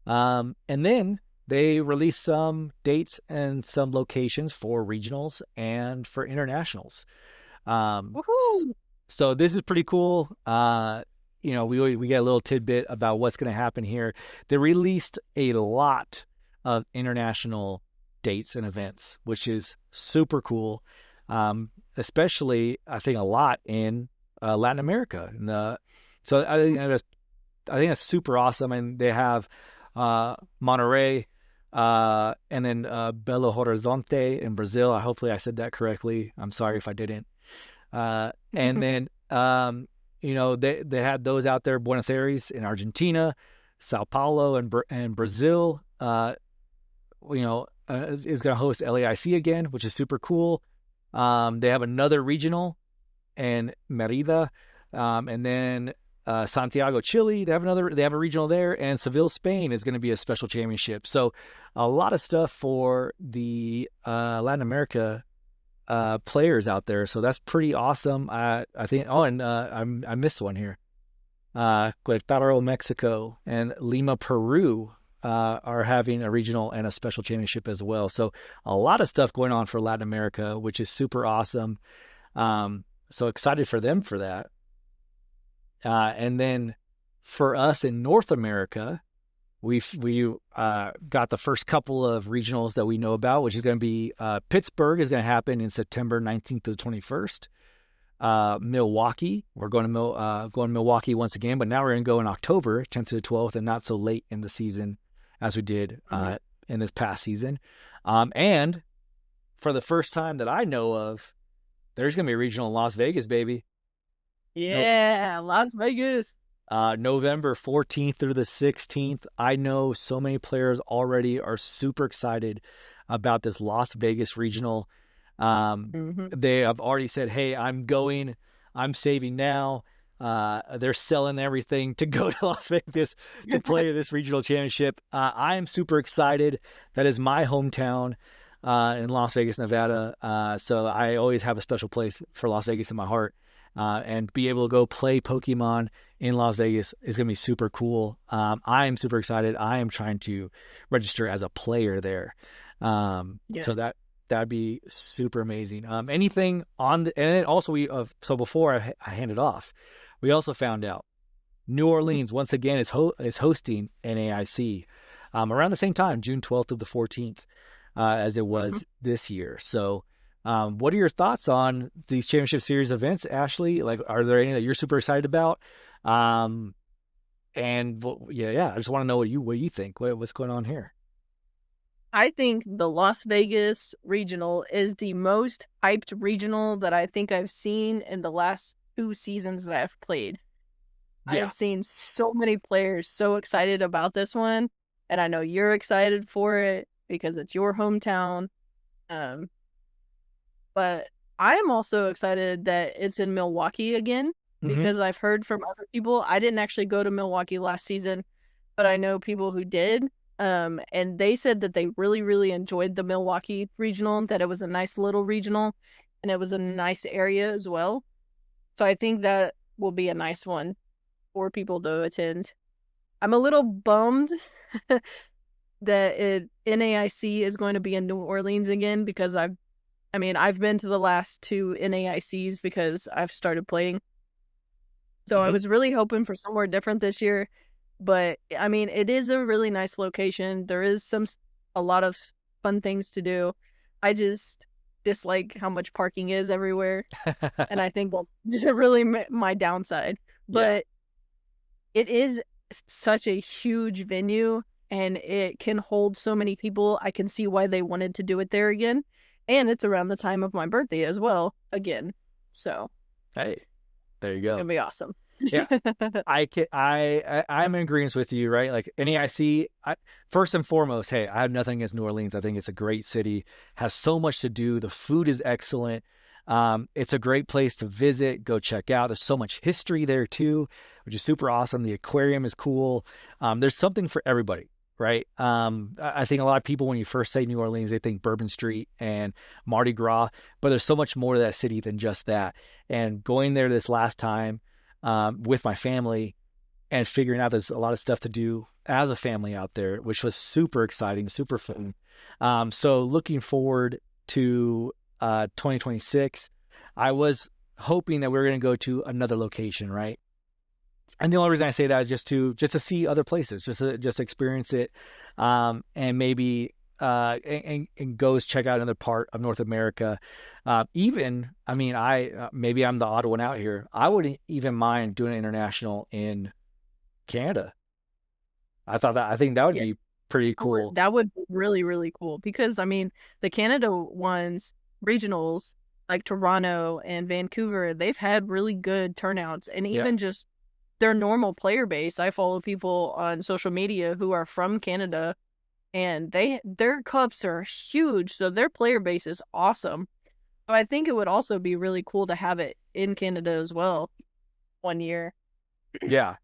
And then they released some dates and some locations for regionals and for internationals. Woohoo! So this is pretty cool. We get a little tidbit about what's going to happen here. They released a lot of international dates and events, which is super cool. Especially, I think, a lot in Latin America. So I think that's super awesome. And they have Monterrey, and then Belo Horizonte in Brazil. Hopefully I said that correctly. I'm sorry if I didn't. And then, they had those out there, Buenos Aires in Argentina, Sao Paulo and Brazil, is going to host LAIC again, which is super cool. They have another regional in Merida, and then Santiago, Chile. They have a regional there, and Seville, Spain is going to be a special championship. So a lot of stuff for the Latin America players out there. So that's pretty awesome. I think. Oh, and I missed one here. Querétaro, Mexico, and Lima, Peru are having a regional and a special championship as well. So a lot of stuff going on for Latin America, which is super awesome. So excited for them for that. And then for us in North America, we got the first couple of regionals that we know about, which is going to be Pittsburgh is going to happen in September 19th to the 21st. Milwaukee, we're going to Milwaukee once again, but now we're going to go in October 10th to the 12th, and not so late in the season as we did in this past season. And for the first time that I know of, there's going to be a regional in Las Vegas, baby. Yeah, Las Vegas. November 14th through the 16th. I know so many players already are super excited about this Las Vegas regional. They have already said, hey, I'm going, I'm saving now. They're selling everything to go to Las Vegas to play this regional championship. I am super excited. That is my hometown in Las Vegas, Nevada. So I always have a special place for Las Vegas in my heart. And be able to go play Pokemon in Las Vegas is going to be super cool. I am super excited. I am trying to register as a player there. So that'd be super amazing. Anything on and then also so before I hand it off, we also found out New Orleans once again is hosting NAIC around the same time, June 12th to the 14th, as it was this year. So. What are your thoughts on these championship series events, Ashley? Like, are there any that you're super excited about? I just want to know what you think. What's going on here? I think the Las Vegas regional is the most hyped regional that I think I've seen in the last 2 seasons that I've played. Yeah. I have seen so many players so excited about this one, and I know you're excited for it because it's your hometown. But I am also excited that it's in Milwaukee again because I've heard from other people. I didn't actually go to Milwaukee last season, but I know people who did. And they said that they really, really enjoyed the Milwaukee regional, that it was a nice little regional and it was a nice area as well. So I think that will be a nice one for people to attend. I'm a little bummed that NAIC is going to be in New Orleans again because I've been to the last 2 NAICs because I've started playing. So I was really hoping for somewhere different this year. But, it is a really nice location. There is a lot of fun things to do. I just dislike how much parking is everywhere. And I think that's just really my downside. But it is such a huge venue and it can hold so many people. I can see why they wanted to do it there again. And it's around the time of my birthday as well, again. So Hey, there you it's go. gonna be awesome. Yeah, I'm in agreement with you, right? Like NAIC, first and foremost, hey, I have nothing against New Orleans. I think it's a great city, has so much to do. The food is excellent. It's a great place to visit, go check out. There's so much history there too, which is super awesome. The aquarium is cool. There's something for everybody, right? I think a lot of people, when you first say New Orleans, they think Bourbon Street and Mardi Gras, but there's so much more to that city than just that. And going there this last time, with my family and figuring out there's a lot of stuff to do as a family out there, which was super exciting, super fun. So looking forward to 2026. I was hoping that we were going to go to another location, right? And the only reason I say that is just to see other places, just experience it, and maybe and goes check out another part of North America. Even, I mean, maybe I'm the odd one out here. I wouldn't even mind doing an international in Canada. I think that would Yeah, be pretty cool. that would be really, really cool because I mean, the Canada ones, regionals like Toronto and Vancouver, they've had really good turnouts, and Yeah, even just their normal player base. I follow people on social media who are from Canada, and their cups are huge, so their player base is awesome. So I think it would also be really cool to have it in Canada as well one year. yeah.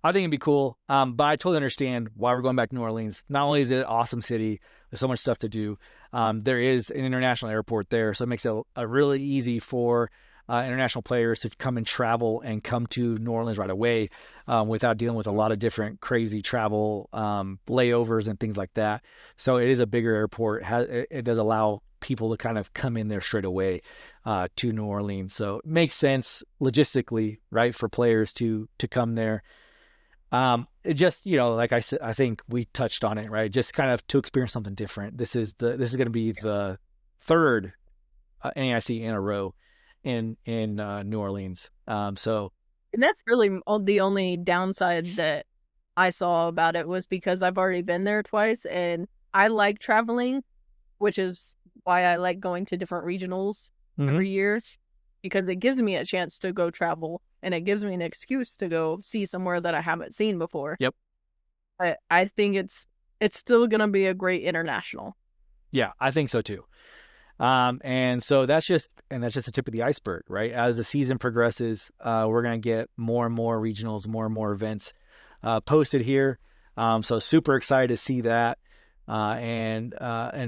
I think it'd be cool. But I totally understand why we're going back to New Orleans. Not only is it an awesome city, there's so much stuff to do. There is an international airport there, so it makes it really easy for international players to come and travel and come to New Orleans right away, without dealing with a lot of different crazy travel layovers and things like that. So it is a bigger airport. It does allow people to kind of come in there straight away to New Orleans. So it makes sense logistically, right, for players to come there. It just, like I said, I think we touched on it, right? Just kind of to experience something different. This is going to be the third NAIC in a row in New Orleans. So And that's really the only downside that I saw about it was because I've already been there twice and I like traveling, which is why I like going to different regionals every year because it gives me a chance to go travel and it gives me an excuse to go see somewhere that I haven't seen before. Yep. But I think it's still going to be a great international. Yeah, I think so too. And so that's just the tip of the iceberg, right? As the season progresses, we're going to get more and more regionals, more and more events posted here. So super excited to see that, and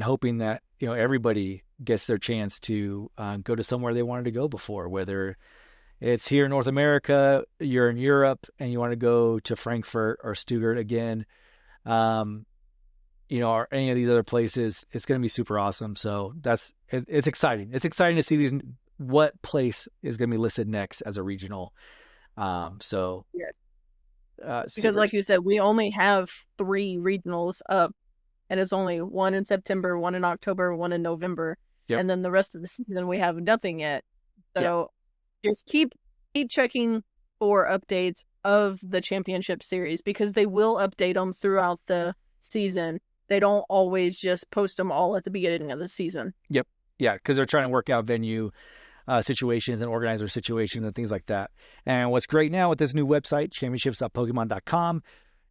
hoping that everybody gets their chance to go to somewhere they wanted to go before, whether it's here in North America, you're in Europe, and you want to go to Frankfurt or Stuttgart again. Or any of these other places, it's going to be super awesome. So it's exciting. It's exciting to see what place is going to be listed next as a regional. So Yes. Because super. like you said, we only have 3 regionals up and it's only one in September, one in October, one in November. Yep. And then the rest of the season we have nothing yet. So just keep checking for updates of the championship series because they will update them throughout the season. They don't always just post them all at the beginning of the season. Yep. Yeah, because they're trying to work out venue situations and organizer situations and things like that. And what's great now with this new website, championships.pokemon.com,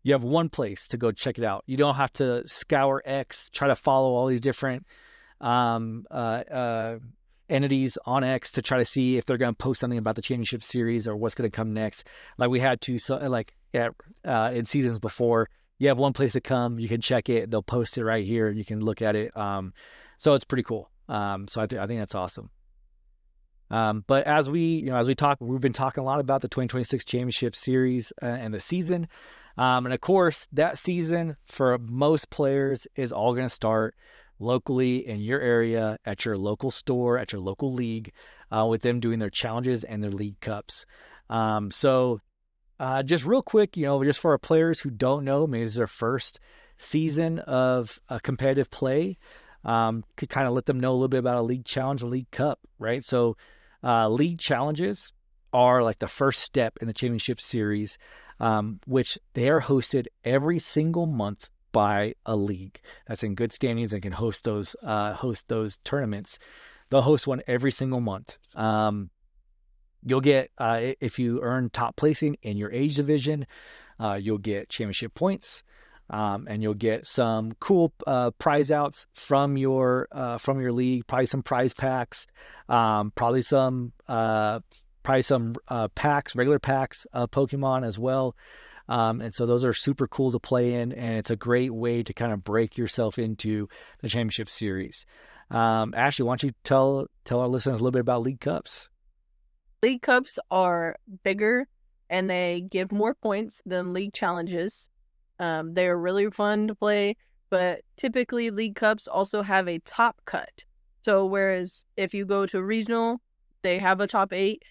you have one place to go check it out. You don't have to scour X, try to follow all these different entities on X to try to see if they're going to post something about the championship series or what's going to come next. Like we had to, in seasons before. You have one place to come. You can check it. They'll post it right here. You can look at it. So it's pretty cool. So I think that's awesome. But as we talk, we've been talking a lot about the 2026 championship series and the season. And of course, that season for most players is all going to start locally in your area, at your local store, at your local league, with them doing their challenges and their league cups. So just real quick, just for our players who don't know, maybe this is their first season of competitive play, could kind of let them know a little bit about a league challenge, a league cup, right? So league challenges are like the first step in the championship series. which they are hosted every single month by a league that's in good standings and can host those tournaments. They'll host one every single month. You'll get, if you earn top placing in your age division, you'll get championship points, and you'll get some cool prize outs from your league. Probably some prize packs, probably some packs, regular packs of Pokemon as well. And so those are super cool to play in, and it's a great way to kind of break yourself into the championship series. Ashley, why don't you tell our listeners a little bit about League Cups? League Cups are bigger and they give more points than League Challenges. They're really fun to play, but typically League Cups also have a top cut. So whereas if you go to regional, they have a top 8.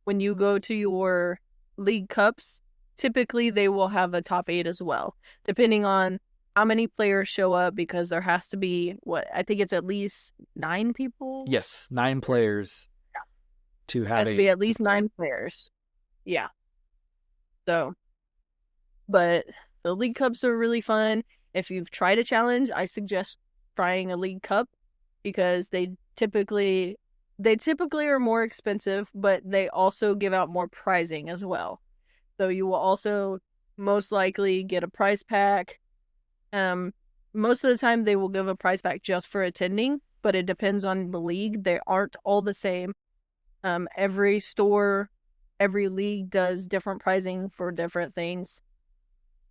When you go to your League Cups, typically they will have a top 8 as well, depending on how many players show up, because there has to be, I think it's at least 9 people? Yes, 9 players. To have to be at least 9 players. Yeah. So, but the League Cups are really fun. If you've tried a challenge, I suggest trying a League Cup, because they typically are more expensive, but they also give out more prizing as well. So you will also most likely get a prize pack. Most of the time they will give a prize pack just for attending, but it depends on the league. They aren't all the same. Every store, every league does different pricing for different things.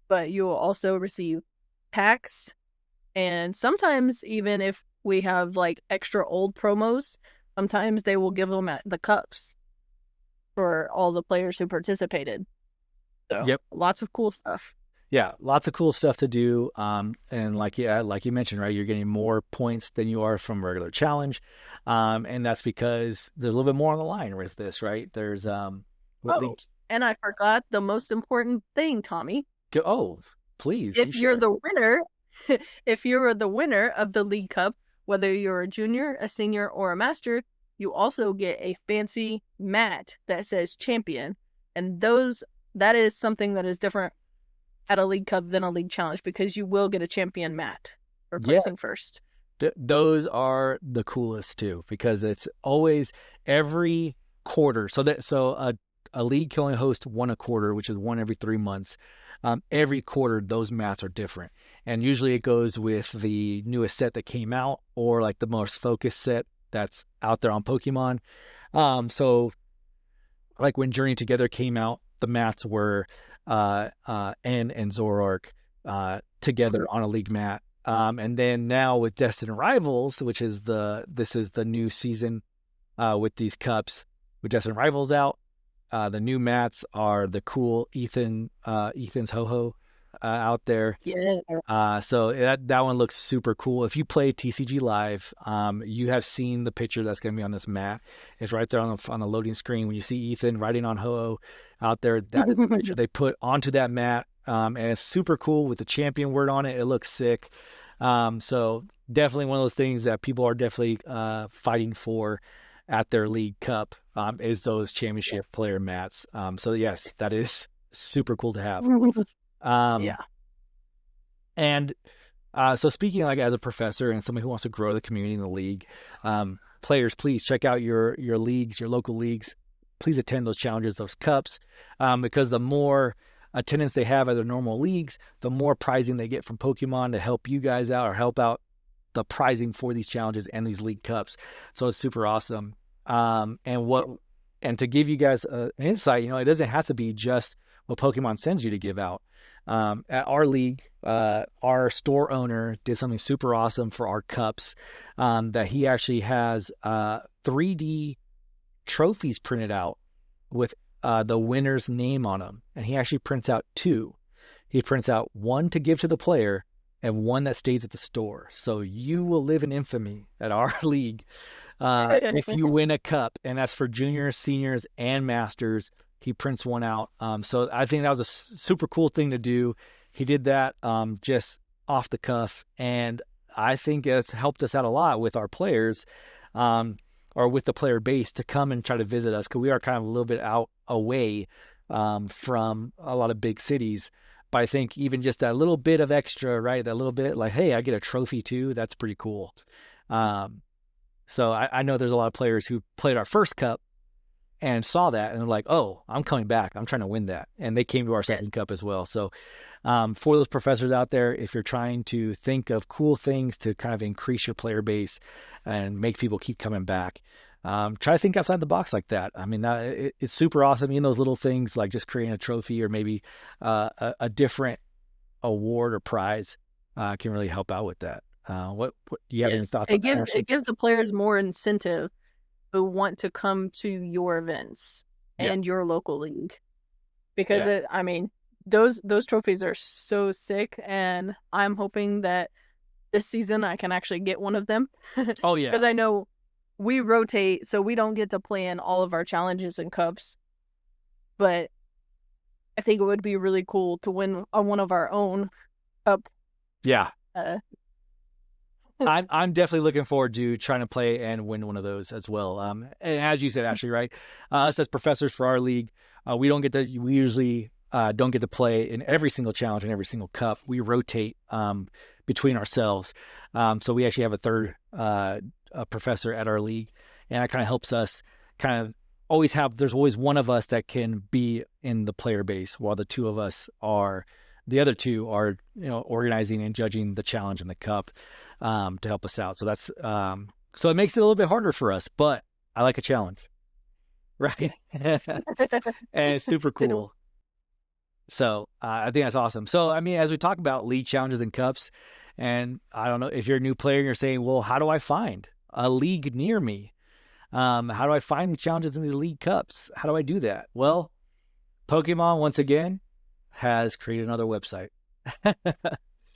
But you will also receive packs. And sometimes, even if we have like extra old promos, sometimes they will give them at the cups for all the players who participated. So, yep. Lots of cool stuff. Yeah, lots of cool stuff to do. And like you mentioned, right, you're getting more points than you are from regular challenge. And that's because there's a little bit more on the line with this, right? There's and I forgot the most important thing, Tommy. Please. If you're the winner of the League Cup, whether you're a junior, a senior, or a master, you also get a fancy mat that says champion. And that is something that is different at a League Cup than a League Challenge, because you will get a champion mat for placing first. Those are the coolest too, because it's always every quarter. So a league can only host one a quarter, which is one every 3 months. Every quarter, those mats are different, and usually it goes with the newest set that came out, or like the most focused set that's out there on Pokemon. So like when Journey Together came out, the mats were N and Zoroark together on a league mat. And then now with Destined Rivals, which is this is the new season with these cups, with Destined Rivals out, the new mats are the cool Ethan's Ho-Ho out there. Yeah. So that one looks super cool. If you play TCG Live, you have seen the picture that's going to be on this mat. It's right there on the loading screen. When you see Ethan riding on Ho-Oh out there, that is the picture they put onto that mat. And it's super cool with the champion word on it. It looks sick. So definitely one of those things that people are definitely fighting for at their League Cup is those championship player mats. So yes, that is super cool to have. Yeah. And so speaking like as a professor and somebody who wants to grow the community in the league, players, please check out your leagues, your local leagues. Please attend those challenges, those cups, because the more attendance they have at their normal leagues, the more prizing they get from Pokemon to help you guys out or help out the prizing for these challenges and these league cups. So it's super awesome. And to give you guys an insight, it doesn't have to be just what Pokemon sends you to give out. At our league, our store owner did something super awesome for our cups, that he actually has 3D trophies printed out with the winner's name on them. And he actually prints out 2. He prints out one to give to the player and one that stays at the store. So you will live in infamy at our league if you win a cup. And that's for juniors, seniors, and masters. He prints one out. So I think that was a super cool thing to do. He did that just off the cuff. And I think it's helped us out a lot with our players, or with the player base, to come and try to visit us, because we are kind of a little bit out away from a lot of big cities. But I think even just that little bit of extra, right? That little bit like, hey, I get a trophy too. That's pretty cool. Um, so I know there's a lot of players who played our first cup and saw that and they're like, oh, I'm coming back. I'm trying to win that. And they came to our second cup as well. So for those professors out there, if you're trying to think of cool things to kind of increase your player base and make people keep coming back, try to think outside the box like that. I mean, it's super awesome. Even those little things like just creating a trophy or maybe a different award or prize can really help out with that. What do you have any thoughts on that? It gives the players more incentive who want to come to your events and your local league, because I mean, those trophies are so sick, and I'm hoping that this season I can actually get one of them. Oh yeah, because I know we rotate, so we don't get to play in all of our challenges and cups, but I think it would be really cool to win one of our own cup. Yeah. I'm definitely looking forward to trying to play and win one of those as well. And as you said, Ashley, right? Us as professors for our league, we usually don't get to play in every single challenge and every single cup. We rotate between ourselves. So we actually have a third professor at our league, and that kind of helps us kind of there's always one of us that can be in the player base while the other two are, organizing and judging the challenge and the cup to help us out. So that's so it makes it a little bit harder for us, but I like a challenge, right? And it's super cool. So I think that's awesome. So, I mean, as we talk about league challenges and cups, and I don't know if you're a new player and you're saying, well, how do I find a league near me? How do I find these challenges in the league cups? How do I do that? Well, Pokemon, once again, has created another website.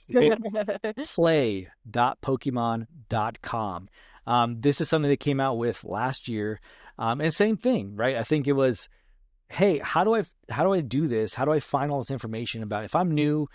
play.pokemon.com. This is something they came out with last year. And same thing, right? I think it was, hey, how do I do this? How do I find all this information about it? If I'm new,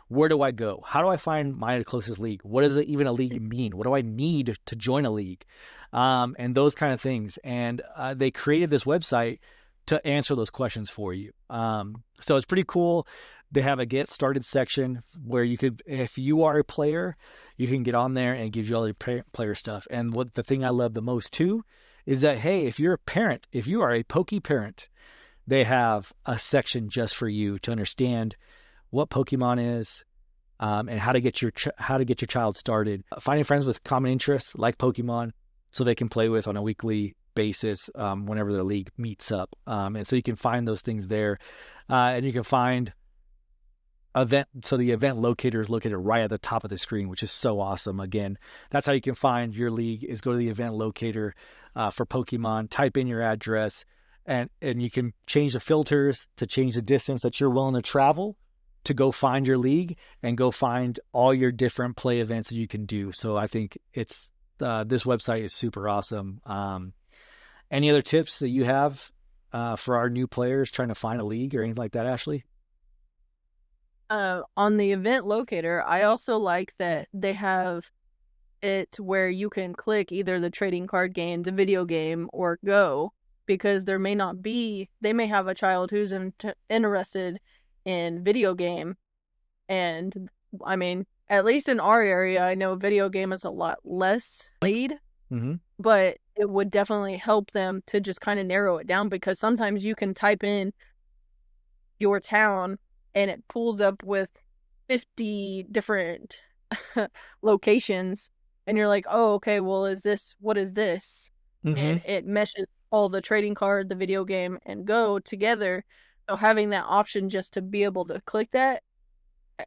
where do I go? How do I find my closest league? What does even a league mean? What do I need to join a league? And those kind of things. And they created this website to answer those questions for you. So it's pretty cool. They have a get started section where you could, if you are a player, you can get on there and it gives you all your player stuff. And what the thing I love the most too is that, hey, if you're a parent, if you are a Poke parent, they have a section just for you to understand what Pokemon is, and how to get your child started. Finding friends with common interests like Pokemon, so they can play with on a weekly basis whenever their league meets up. And so you can find those things there, and you can find event. So the event locator is located right at the top of the screen, which is so awesome. Again, that's how you can find your league, is go to the event locator for Pokemon, type in your address, and you can change the filters to change the distance that you're willing to travel to go find your league and go find all your different play events that you can do. So I think it's this website is super awesome. Any other tips that you have for our new players trying to find a league or anything like that, Ashley? On the event locator, I also like that they have it where you can click either the trading card game, the video game, or Go, because they may have a child who's interested in video game. And I mean, at least in our area, I know video game is a lot less played, but it would definitely help them to just kind of narrow it down, because sometimes you can type in your town and it pulls up with 50 different locations, and you're like, oh, okay, well, what is this? And it meshes all the trading card, the video game, and Go together. So having that option just to be able to click that,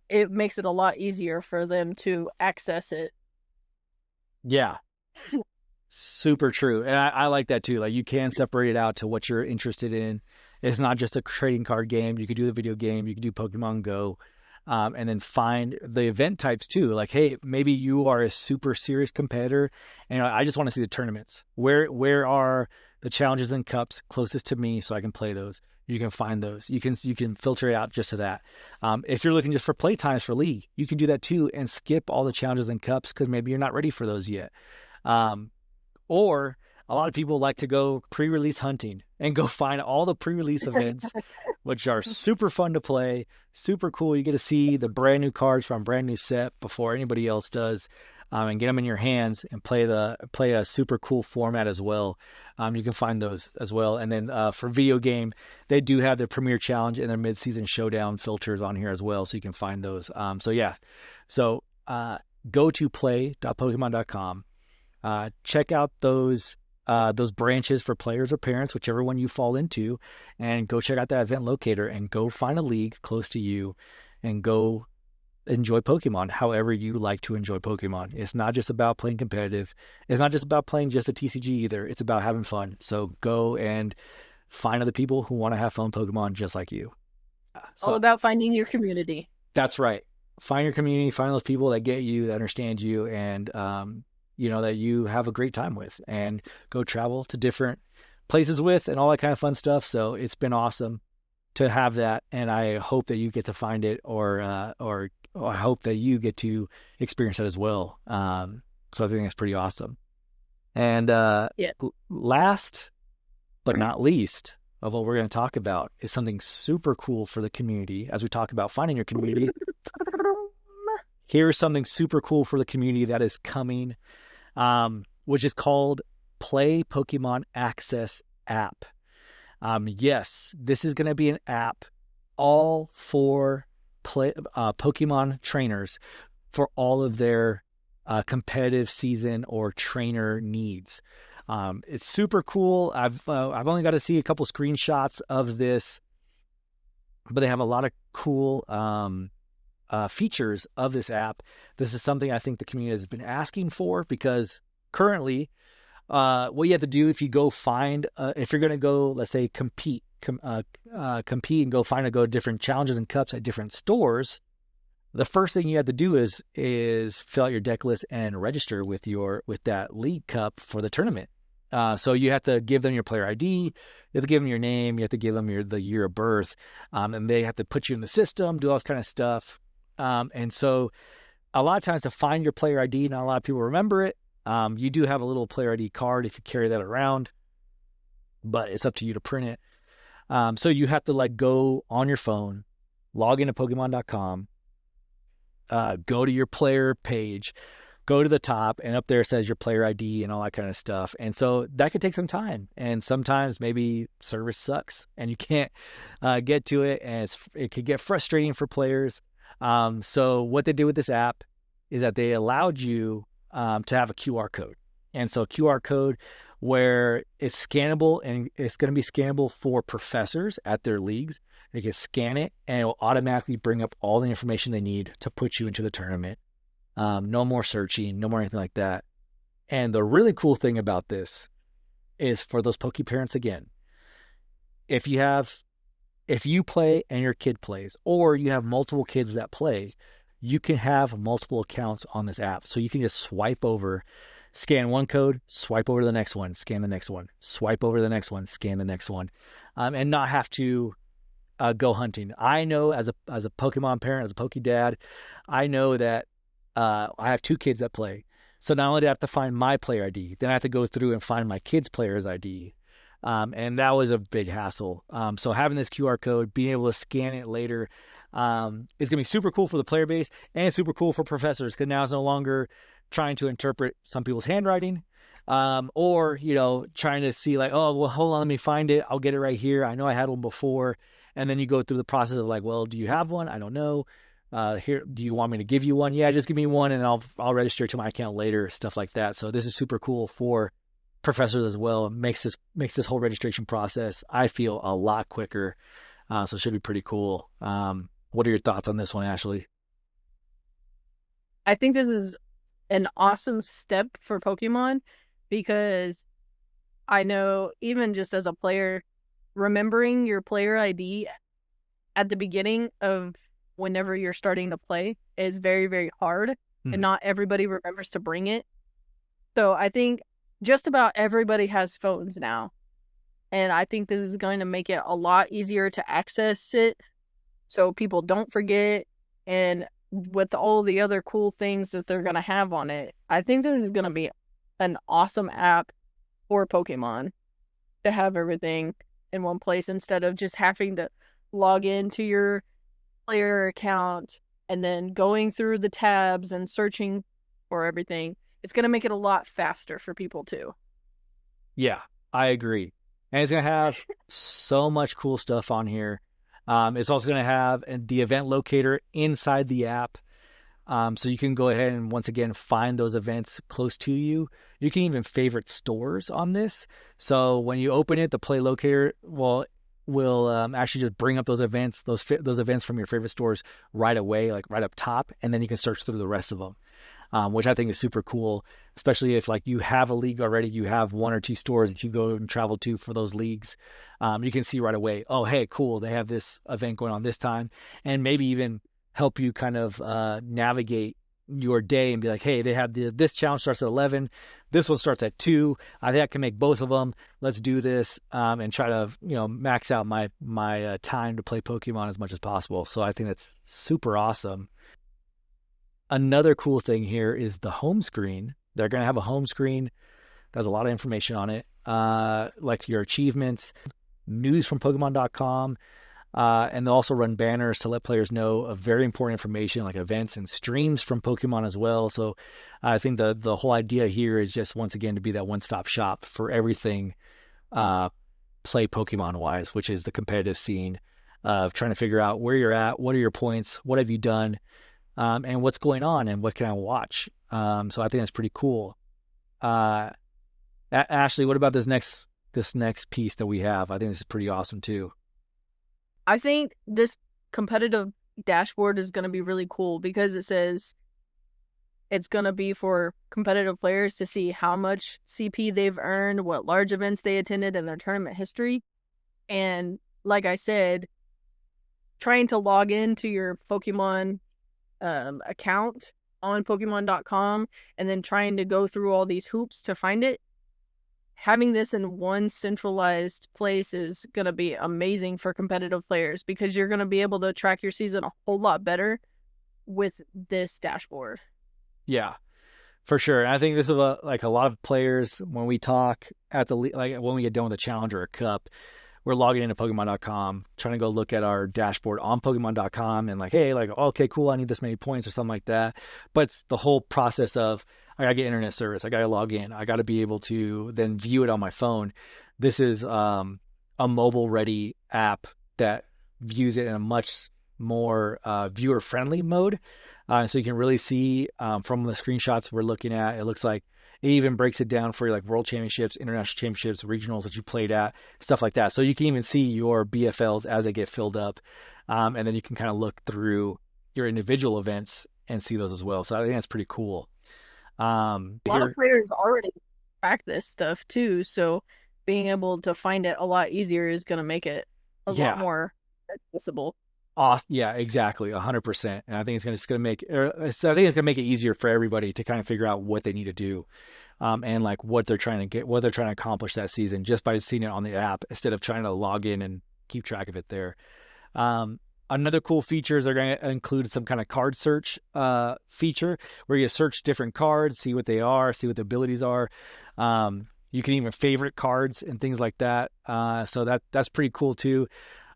it makes it a lot easier for them to access it. Yeah. Super true. And I like that too. Like, you can separate it out to what you're interested in. It's not just a trading card game. You could do the video game. You could do Pokemon Go. And then find the event types too. Like, hey, maybe you are a super serious competitor and I just want to see the tournaments. Where are the challenges and cups closest to me so I can play those? You can find those. You can filter it out just to that. If you're looking just for play times for league, you can do that too and skip all the challenges and cups because maybe you're not ready for those yet. Or a lot of people like to go pre-release hunting and go find all the pre-release events which are super fun to play, super cool. You get to see the brand new cards from a brand new set before anybody else does, and get them in your hands and play a super cool format as well. You can find those as well. And then for video game, they do have their Premier Challenge and their Mid-Season Showdown filters on here as well, so you can find those. So go to play.pokemon.com. Check out those branches for players or parents, whichever one you fall into, and go check out that event locator and go find a league close to you and go enjoy Pokemon however you like to enjoy Pokemon. It's not just about playing competitive. It's not just about playing just a TCG either. It's about having fun. So go and find other people who want to have fun Pokemon just like you. All about finding your community. That's right. Find your community, find those people that get you, that understand you, and that you have a great time with, and go travel to different places with and all that kind of fun stuff. So it's been awesome to have that, and I hope that you get to find it, or I hope that you get to experience that as well. So I think that's pretty awesome. And last but not least of what we're going to talk about is something super cool for the community. As we talk about finding your community, here's something super cool for the community that is coming, which is called Play Pokemon Access app. Yes, this is going to be an app all for Pokemon trainers for all of their competitive season or trainer needs. It's super cool. I've only got to see a couple screenshots of this, but they have a lot of cool features of this app. This is something I think the community has been asking for, because currently, what you have to do if you go find, if you're going to go, let's say, compete and go to different challenges and cups at different stores, the first thing you have to do is fill out your deck list and register with that league cup for the tournament. So you have to give them your player ID, you have to give them your name, you have to give them the year of birth, and they have to put you in the system, do all this kind of stuff. And so a lot of times to find your player ID, not a lot of people remember it. You do have a little player ID card if you carry that around, but it's up to you to print it. So you have to go on your phone, log into Pokemon.com, go to your player page, go to the top, and up there says your player ID and all that kind of stuff. And so that could take some time. And sometimes maybe service sucks and you can't get to it, and it could get frustrating for players. So what they did with this app is that they allowed you to have a QR code. And so QR code where it's scannable, and it's going to be scannable for professors at their leagues. They can scan it and it will automatically bring up all the information they need to put you into the tournament. No more searching, no more anything like that. And the really cool thing about this is for those Poke parents, again, if you play and your kid plays, or you have multiple kids that play, you can have multiple accounts on this app. So you can just swipe over, scan one code, swipe over to the next one, scan the next one, swipe over to the next one, scan the next one, and not have to go hunting. I know as a Pokemon parent, as a Poke dad, I know that I have two kids that play. So not only do I have to find my player ID, then I have to go through and find my kid's player's ID. And that was a big hassle. So having this QR code, being able to scan it later, is going to be super cool for the player base, and super cool for professors, because now it's no longer trying to interpret some people's handwriting, or, trying to see oh, well, hold on, let me find it. I'll get it right here. I know I had one before. And then you go through the process of well, do you have one? I don't know. Here, do you want me to give you one? Yeah, just give me one, and I'll register it to my account later, stuff like that. So this is super cool for professors as well. It makes this whole registration process, I feel, a lot quicker. So it should be pretty cool. What are your thoughts on this one, Ashley? I think this is an awesome step for Pokemon, because I know, even just as a player, remembering your player ID at the beginning of whenever you're starting to play is very, very hard, and not everybody remembers to bring it. So I think just about everybody has phones now, and I think this is going to make it a lot easier to access it so people don't forget. And with all the other cool things that they're going to have on it, I think this is going to be an awesome app for Pokemon to have everything in one place, instead of just having to log into your player account and then going through the tabs and searching for everything, it's going to make it a lot faster for people too. Yeah, I agree. And it's going to have so much cool stuff on here. It's also going to have the event locator inside the app. So you can go ahead and once again find those events close to you. You can even favorite stores on this. So when you open it, the play locator will actually just bring up those events, those events from your favorite stores right away, like right up top, and then you can search through the rest of them. Which I think is super cool, especially if like you have a league already, you have one or two stores that you go and travel to for those leagues. You can see right away, oh, hey, cool, they have this event going on this time, and maybe even help you kind of navigate your day and be like, hey, they have this challenge starts at 11, this one starts at 2. I think I can make both of them. Let's do this and try to max out my time to play Pokemon as much as possible. So I think that's super awesome. Another cool thing here is the home screen. They're going to have a home screen that has a lot of information on it, like your achievements, news from Pokemon.com, and they'll also run banners to let players know of very important information like events and streams from Pokemon as well. So I think the whole idea here is just, once again, to be that one-stop shop for everything play Pokemon-wise, which is the competitive scene of trying to figure out where you're at, what are your points, what have you done, and what's going on and what can I watch. So I think that's pretty cool. Ashley, what about this next piece that we have? I think this is pretty awesome too. I think this competitive dashboard is going to be really cool because it says it's going to be for competitive players to see how much CP they've earned, what large events they attended in their tournament history. And like I said, trying to log into your Pokemon account on Pokemon.com and then trying to go through all these hoops to find it. Having this in one centralized place is going to be amazing for competitive players because you're going to be able to track your season a whole lot better with this dashboard. Yeah, for sure. And I think this is a lot of players, when we talk at when we get done with a challenge or a cup, we're logging into Pokemon.com, trying to go look at our dashboard on Pokemon.com and like, hey, like, okay, cool, I need this many points or something like that. But it's the whole process of, I got to get internet service, I got to log in, I got to be able to then view it on my phone. This is a mobile-ready app that views it in a much more viewer-friendly mode. So you can really see from the screenshots we're looking at, it looks like it even breaks it down for like world championships, international championships, regionals that you played at, stuff like that. So you can even see your BFLs as they get filled up. And then you can kind of look through your individual events and see those as well. So I think that's pretty cool. A lot of players already track this stuff too. So being able to find it a lot easier is going to make it a lot more accessible. Yeah, exactly, 100%. And I think it's going to make it easier for everybody to kind of figure out what they need to do, and like what they're trying to accomplish that season just by seeing it on the app instead of trying to log in and keep track of it there. Another cool feature is they're going to include some kind of card search feature where you search different cards, see what they are, see what the abilities are. You can even favorite cards and things like that. So that's pretty cool too.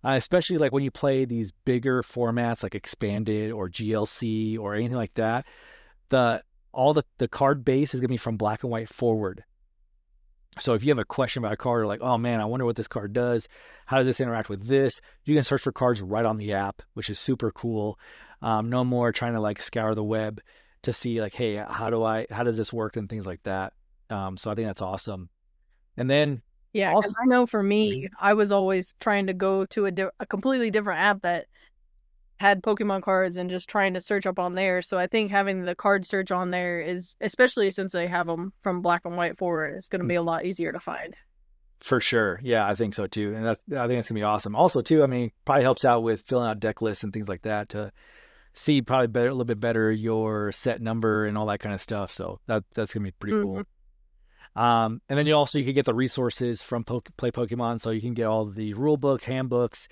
Especially like when you play these bigger formats like Expanded or GLC or anything like that, the card base is going to be from black and white forward. So if you have a question about a card or like, oh man, I wonder what this card does, how does this interact with this, you can search for cards right on the app, which is super cool. No more trying to like scour the web to see like, hey, how does this work and things like that. So I think that's awesome. And then yeah, because I know for me, I was always trying to go to a completely different app that had Pokemon cards and just trying to search up on there. So I think having the card search on there is, especially since they have them from black and white forward, it's going to be a lot easier to find. For sure. Yeah, I think so too. And I think it's going to be awesome. Also too, I mean, probably helps out with filling out deck lists and things like that to see probably a little bit better your set number and all that kind of stuff. So that's going to be pretty cool. And then you can get the resources from Play Pokemon, so you can get all the rule books, handbooks,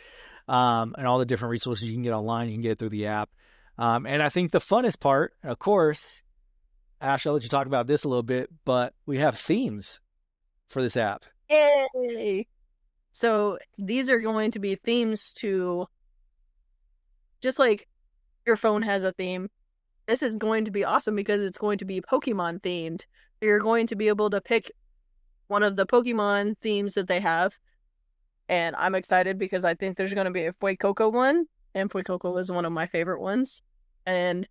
and all the different resources you can get online. You can get it through the app. And I think the funnest part, of course, Ash, I'll let you talk about this a little bit, but we have themes for this app. Yay! So these are going to be themes to, just like your phone has a theme, this is going to be awesome because it's going to be Pokemon themed. You're going to be able to pick one of the Pokemon themes that they have. And I'm excited because I think there's going to be a Fuecoco one. And Fuecoco is one of my favorite ones. And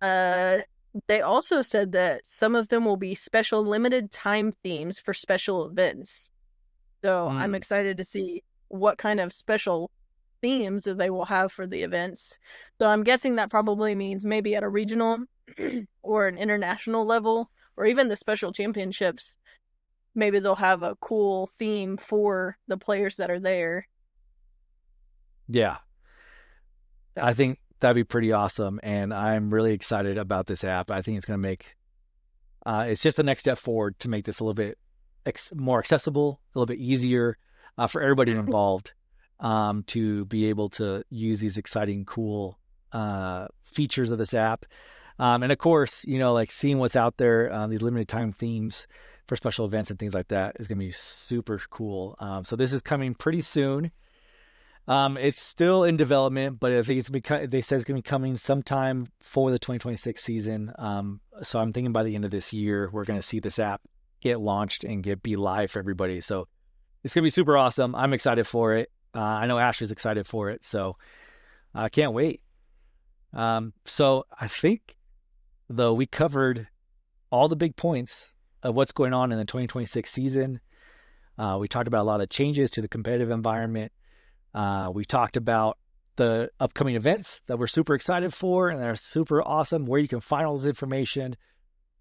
they also said that some of them will be special limited time themes for special events. So I'm excited to see what kind of special themes that they will have for the events. So I'm guessing that probably means maybe at a regional or an international level, or even the special championships. Maybe they'll have a cool theme for the players that are there. Yeah. So I think that'd be pretty awesome. And I'm really excited about this app. I think it's going to make, it's just the next step forward to make this a little bit more accessible, a little bit easier for everybody involved to be able to use these exciting, cool features of this app. And of course, like seeing what's out there, these limited time themes for special events and things like that is going to be super cool. So this is coming pretty soon. It's still in development, but I think they said it's going to be coming sometime for the 2026 season. So I'm thinking by the end of this year, we're going to see this app get launched and be live for everybody. So it's going to be super awesome. I'm excited for it. I know Ashley's excited for it, so I can't wait. So I think, though, we covered all the big points of what's going on in the 2026 season. We talked about a lot of changes to the competitive environment. We talked about the upcoming events that we're super excited for and they're super awesome, where you can find all this information.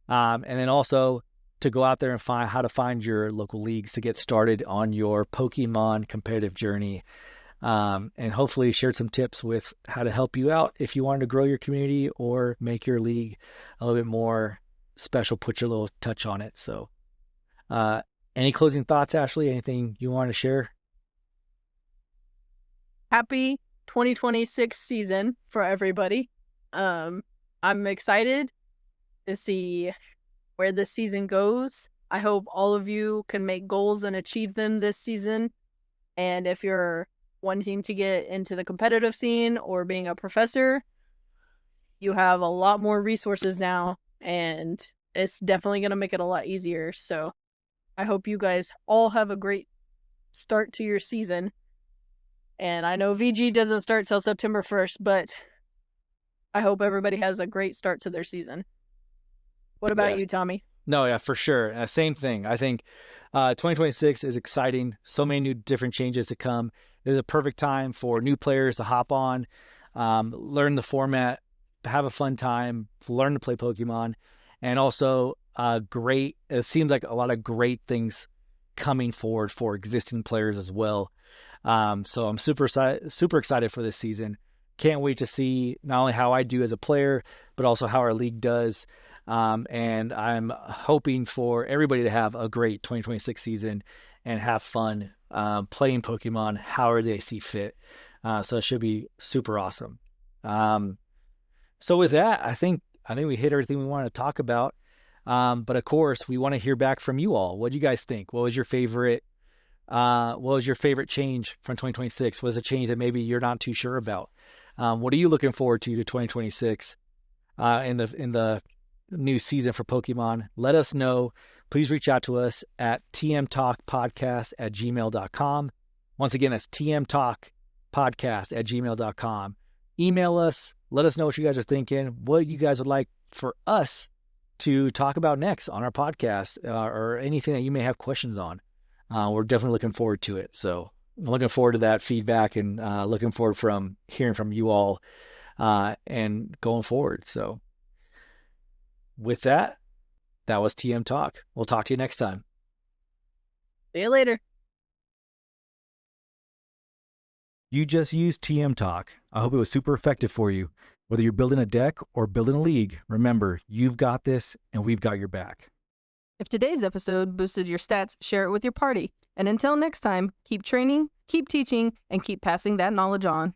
And then also to go out there and find how to find your local leagues to get started on your Pokemon competitive journey. And hopefully shared some tips with how to help you out if you wanted to grow your community or make your league a little bit more special, put your little touch on it. So any closing thoughts, Ashley? Anything you want to share? Happy 2026 season for everybody. I'm excited to see where this season goes. I hope all of you can make goals and achieve them this season. And if you're wanting to get into the competitive scene or being a professor, you have a lot more resources now, and it's definitely going to make it a lot easier. So I hope you guys all have a great start to your season. And I know VG doesn't start till September 1st, but I hope everybody has a great start to their season. What about you, Tommy? No, yeah, for sure. Same thing. I think 2026 is exciting. So many new different changes to come. It is a perfect time for new players to hop on, learn the format, have a fun time, learn to play Pokemon, and also it seems like a lot of great things coming forward for existing players as well. So I'm super excited for this season. Can't wait to see not only how I do as a player, but also how our league does. And I'm hoping for everybody to have a great 2026 season and have fun playing Pokemon however they see fit. So it should be super awesome. So with that, I think we hit everything we wanted to talk about. But of course, we want to hear back from you all. What do you guys think? What was your favorite change from 2026? Was a change that maybe you're not too sure about? What are you looking forward to 2026 in the new season for Pokemon? Let us know. Please reach out to us at tmtalkpodcast@gmail.com. Once again, that's tmtalkpodcast@gmail.com. Email us. Let us know what you guys are thinking, what you guys would like for us to talk about next on our podcast, or anything that you may have questions on. We're definitely looking forward to it. So I'm looking forward to that feedback and looking forward from hearing from you all and going forward. So with that was TM Talk. We'll talk to you next time. See you later. You just used TM Talk. I hope it was super effective for you. Whether you're building a deck or building a league, remember, you've got this and we've got your back. If today's episode boosted your stats, share it with your party. And until next time, keep training, keep teaching, and keep passing that knowledge on.